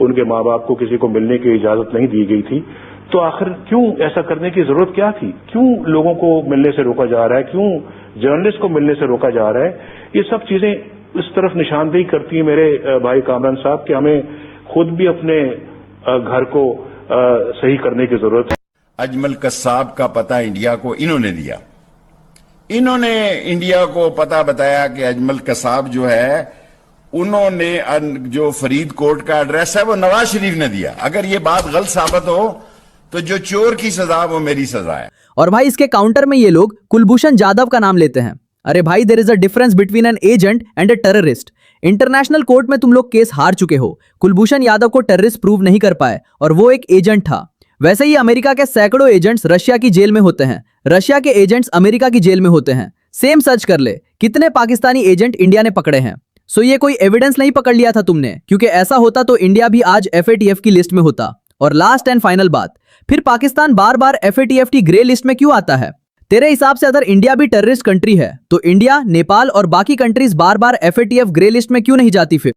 उनके माँ बाप को किसी को मिलने की इजाजत नहीं दी गई थी। तो आखिर क्यों ऐसा करने की जरूरत क्या थी? क्यों लोगों को मिलने से रोका जा रहा है? क्यों जर्नलिस्ट को मिलने से रोका जा रहा है? ये सब चीजें इस तरफ निशानदेही करती है मेरे भाई कामरान साहब कि हमें खुद भी अपने घर को सही करने की जरूरत है। अजमल कसाब का पता इंडिया को इन्होंने दिया। इन्होंने इंडिया को पता बताया कि अजमल कसाब जो है, उन्होंने जो फरीदकोट का एड्रेस है वो नवाज शरीफ ने दिया। अगर ये बात गलत साबित हो तो जो चोर की सजा वो मेरी सजा है। और भाई इसके काउंटर में ये लोग कुलभूषण जाधव का नाम लेते हैं। अरे भाई, there is a difference between an agent and a terrorist. International court में तुम लोग केस हार चुके हो। कुलभूषण यादव को टेररिस्ट प्रूव नहीं कर पाए और वो एक एजेंट था। वैसे ही अमेरिका के सैकड़ों एजेंट्स रशिया की जेल में होते हैं, रशिया के एजेंट्स अमेरिका की जेल में होते हैं। सेम सर्च कर ले, कितने पाकिस्तानी एजेंट इंडिया ने पकड़े हैं। सो ये कोई एविडेंस नहीं पकड़ लिया था तुमने, क्योंकि ऐसा होता तो इंडिया भी आज FATF की लिस्ट में होता। और लास्ट एंड फाइनल बात, फिर पाकिस्तान बार बार FATF की ग्रे लिस्ट में क्यों आता है? तेरे हिसाब से अगर इंडिया भी टेररिस्ट कंट्री है तो इंडिया, नेपाल और बाकी कंट्रीज बार बार FATF ग्रे लिस्ट में क्यों नहीं जाती फिर?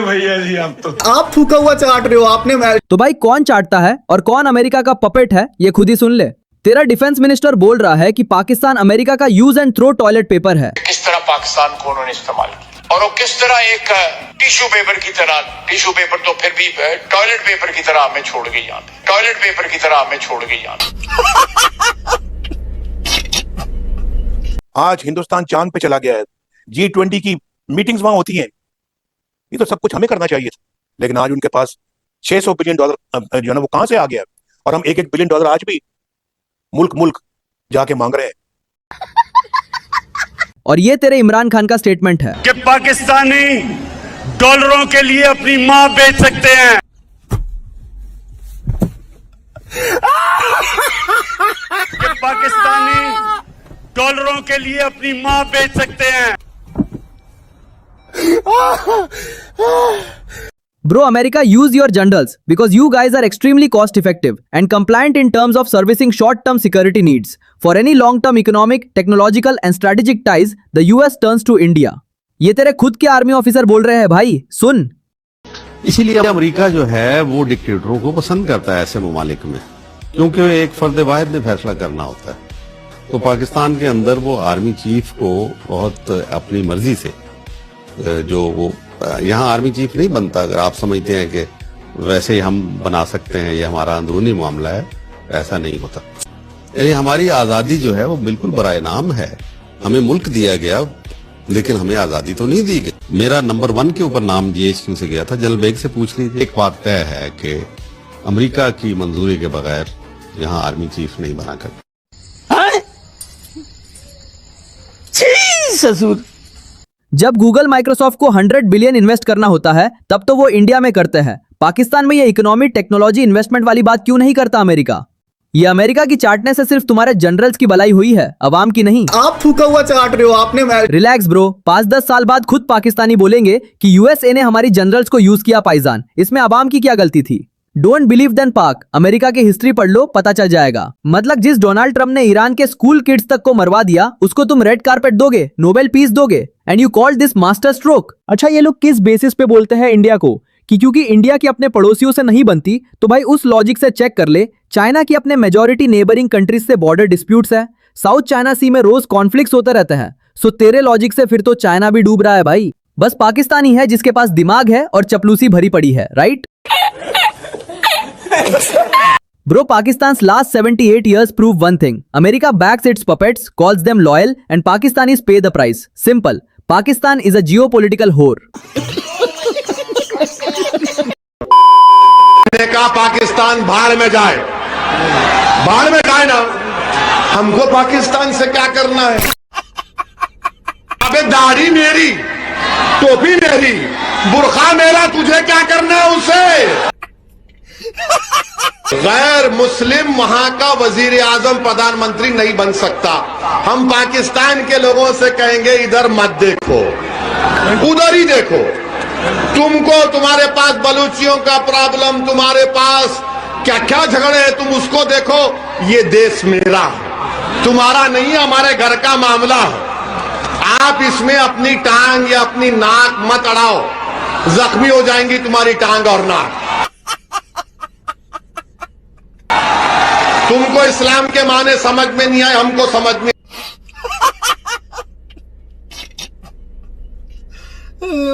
भैया जी आप थूका हुआ चाट रहे हो आपने। तो भाई कौन चाटता है और कौन अमेरिका का पपेट है, ये खुद ही सुन ले। तेरा डिफेंस मिनिस्टर बोल रहा है कि पाकिस्तान अमेरिका का use and throw toilet paper है। किस तरह पाकिस्तान को उन्होंने इस्तेमाल किया और वो किस तरह एक टिश्यू पेपर की तरह, टिश्यू पेपर तो फिर भी टॉयलेट पेपर की तरह हमें छोड़ गई यहाँ पे, टॉयलेट पेपर की तरह हमें छोड़ गई यहाँ पे। आज हिंदुस्तान चांद पे चला गया है। G20 की मीटिंग्स वहां होती हैं। ये तो सब कुछ हमें करना चाहिए था, लेकिन आज उनके पास $600 बिलियन जो है ना, वो कहां से आ गया? और हम $1 बिलियन आज भी मुल्क जाके मांग रहे हैं। और ये तेरे इमरान खान का स्टेटमेंट है कि पाकिस्तानी डॉलरों के लिए अपनी मां बेच सकते हैं। कि पाकिस्तानी डॉलरों के लिए अपनी मां बेच सकते हैं। Bro, America, use your generals because you guys are extremely cost effective and compliant in terms of servicing short-term security needs. For any long-term economic, technological and strategic ties, the US turns to India. ये तेरे खुद के army officer बोल रहे हैं भाई, सुन। इसीलिए America जो है वो डिक्टेटरों को पसंद करता है ऐसे ममालिक में, क्योंकि एक फर्द वाहिद ने फैसला करना होता है। तो पाकिस्तान के अंदर वो आर्मी चीफ को बहुत अपनी मर्जी से जो वो यहाँ आर्मी चीफ नहीं बनता, अगर आप समझते हैं कि वैसे ही हम बना सकते हैं, ये हमारा अंदरूनी मामला है, ऐसा नहीं होता। यानी हमारी आजादी जो है वो बिल्कुल बराए नाम है। हमें मुल्क दिया गया लेकिन हमें आजादी तो नहीं दी गई। मेरा नंबर 1 के ऊपर नाम GHQ से गया था। जनरल बेग से पूछ लीजिए। एक बात तय है कि अमेरिका की मंजूरी के बगैर यहाँ आर्मी चीफ नहीं बना कर। जब गूगल माइक्रोसॉफ्ट को 100 बिलियन इन्वेस्ट करना होता है तब तो वो इंडिया में करते हैं। पाकिस्तान में ये इकोनॉमी टेक्नोलॉजी इन्वेस्टमेंट वाली बात क्यों नहीं करता अमेरिका? ये अमेरिका की चाटने से सिर्फ तुम्हारे जनरल्स की भलाई हुई है, अवाम की नहीं। आप फूका हुआ चाट रहे हो आपने। रिलैक्स ब्रो, 5-10 साल बाद खुद पाकिस्तानी बोलेंगे कि यूएसए ने हमारी जनरल्स को यूज किया पाईजान, इसमें अवाम की क्या गलती थी? डोंट बिलीव देन पाक, अमेरिका की हिस्ट्री पढ़ लो, पता चल जाएगा। मतलब जिस डोनाल्ड ट्रम्प ने ईरान के स्कूल किड्स तक को मरवा दिया, उसको तुम रेड कारपेट दोगे, नोबेल पीस दोगे, and you call this master stroke. अच्छा, ये लोग किस बेसिस पे बोलते हैं इंडिया को कि क्योंकि इंडिया की अपने पड़ोसियों से नहीं बनती? तो भाई उस लॉजिक से चेक कर ले, चाइना की अपने मेजॉरिटी नेबरिंग कंट्रीज से बॉर्डर डिस्प्यूट्स है, साउथ चाइना सी में रोज कॉन्फ्लिक्ट्स होते रहते हैं। सो तेरे लॉजिक से फिर तो चाइना भी डूब रहा है भाई। बस पाकिस्तानी है जिसके पास दिमाग है और चपलूसी भरी पड़ी है, right? Bro, Pakistan's last 78 years prove one thing. America backs its puppets, calls them loyal, and Pakistanis pay the price. Simple. Pakistan is a geopolitical whore. का पाकिस्तान भाड़ में जाए ना, हमको पाकिस्तान से क्या करना है? अबे दाढ़ी मेरी, टोपी मेरी, बुर्खा मेरा, तुझे क्या करना है उससे? गैर मुस्लिम वहां का वजीर आजम प्रधानमंत्री नहीं बन सकता। हम पाकिस्तान के लोगों से कहेंगे इधर मत देखो, उधर ही देखो। तुमको तुम्हारे पास बलूचियों का प्रॉब्लम, तुम्हारे पास क्या क्या झगड़े हैं, तुम उसको देखो। ये देश मेरा है, तुम्हारा नहीं, हमारे घर का मामला है। आप इसमें अपनी टांग या अपनी नाक मत अड़ाओ, जख्मी हो जाएंगी तुम्हारी टांग और नाक। तुमको इस्लाम के माने समझ में नहीं आए, हमको समझ में।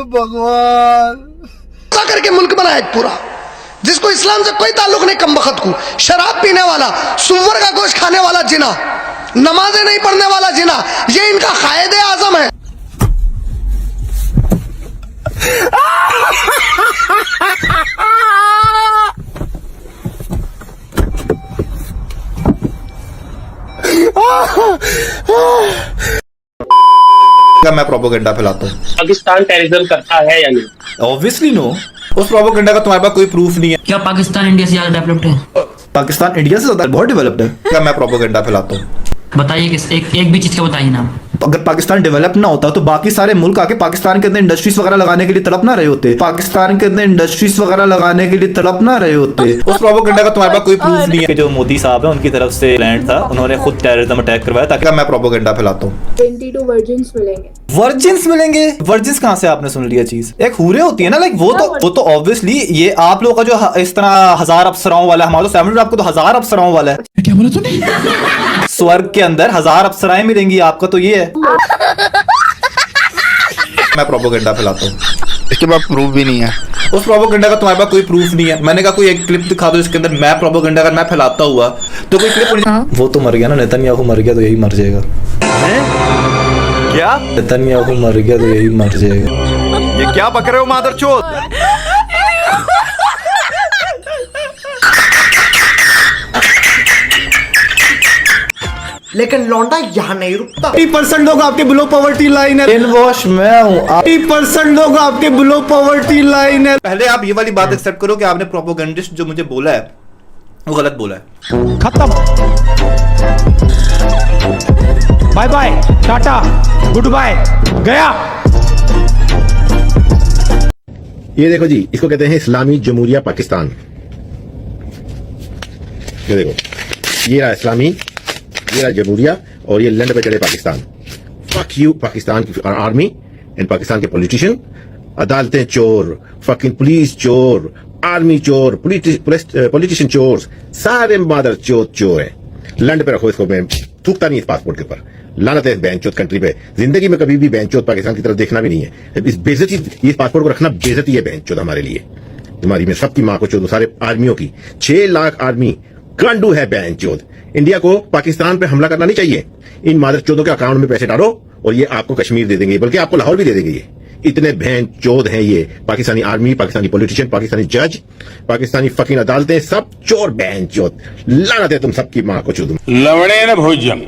भगवान करके मुल्क बनाया एक पूरा, जिसको इस्लाम से कोई ताल्लुक नहीं, कम वक्त को शराब पीने वाला, सुअर का गोश्त खाने वाला जिना, नमाजें नहीं पढ़ने वाला जिना, ये इनका कायदे आजम है। मैं प्रोपेगेंडा फैलाता हूँ। पाकिस्तान टेररिज्म करता है या नहीं? Obviously no. उस प्रोपेगेंडा का तुम्हारे पास कोई प्रूफ नहीं है। क्या पाकिस्तान इंडिया से ज्यादा डेवलप्ड है? पाकिस्तान इंडिया से ज्यादा बहुत डेवलप्ड है। क्या मैं प्रोपेगेंडा फैलाता हूँ? बताइए किस एक भी चीज का बताइए नाम। अगर पाकिस्तान डेवलप ना होता तो बाकी सारे मुल्क आके पाकिस्तान के अंदर इंडस्ट्रीज वगैरह लगाने के लिए तड़प ना रहे होते। पाकिस्तान के अंदर इंडस्ट्रीज वगैरह लगाने के लिए तड़प ना रहे होते। उस प्रोपेगेंडा का तुम्हारे पास कोई प्रूफ नहीं है। जो मोदी साहब है उनकी तरफ से लैंड था, उन्होंने खुद टेररिज्म अटैक करवाया। ताकि मैं प्रोपेगेंडा फैलाता हूँ। 22 वर्जिन्स मिलेंगे। वर्जिन्स मिलेंगे? वर्जिन्स कहाँ से आपने सुन लिया चीज? एक हूरे होती है ना, लाइक वो तो ऑब्वियसली ये आप लोगों का जो इस तरह 1000 अप्सराओं वाला है, हमारा तो 700 आपको तो 1000 अप्सराओं वाला है। क्या बोला तूने? स्वर्ग के अंदर 1000 अप्सराएं मिलेंगी, आपका तो ये है। मैं प्रोपेगेंडा फैलाता हूँ। इसके बाद प्रूफ भी नहीं है। उस प्रोपेगेंडा का तुम्हारे पास कोई प्रूफ नहीं है। मैंने कहा कोई एक क्लिप दिखा दो इसके अंदर मैं प्रोपेगेंडा अगर मैं फैलाता हुआ तो कोई क्लिप। वो तो मर गया ना, नेतन्याहू मर गया तो यही मर जाएगा। क्या? नेतन्याहू मर गया तो यही मर जाएगा। ये क्या बक रहे हो मादरचोद? लेकिन लौंडा यहाँ नहीं रुकता। 80% लोग आपके बिलो पॉवर्टी लाइन है। ब्रेन वॉश मैं हूँ। 80% लोग आपके बिलो पॉवर्टी लाइन है। पहले आप ये वाली बात एक्सेप्ट करो कि आपने प्रोपेगेंडिस्ट जो मुझे बोला है वो गलत बोला है। खत्म, bye bye, tata, goodbye, गया। ये देखो जी, इसको कहते हैं इस्लामी जमहूरिया पाकिस्तान। ये देखो, ये रहा इस्लामी, ये रहा जमहूरिया, और ये लंड पे चढ़े पाकिस्तान। फक यू पाकिस्तान की आर्मी एंड पाकिस्तान के पॉलिटिशियन। अदालतें चोर, फकिंग पुलिस चोर, आर्मी चोर, पॉलिटिशियन चोर, सारे मादर चोर हैं। लंड पे रखो इसको, मैं थूकता नहीं इस पासपोर्ट के ऊपर। लानत है इस बैंचोद कंट्री पे। जिंदगी में कभी भी बैंचोद पाकिस्तान की तरफ देखना भी नहीं है। इस बेइज्जती, इस पासपोर्ट को रखना बेइज्जती है बैंचोद हमारे लिए। तुम्हारी में सबकी मां को चोदो, सारे आर्मियों की। 6 लाख आर्मी कांडू है बैंचोद। इंडिया को पाकिस्तान पे हमला करना नहीं चाहिए। इन मादर चोदों के अकाउंट में पैसे डालो और ये आपको कश्मीर दे देंगे, बल्कि आपको लाहौर भी दे देंगे। ये इतने बहन चोद हैं ये पाकिस्तानी आर्मी, पाकिस्तानी पॉलिटिशियन, पाकिस्तानी जज, पाकिस्तानी फकीन अदालतें, सब चोर बहन चोद। लानत है तुम सबकी मां को चोदो। लवणे न भोज्यम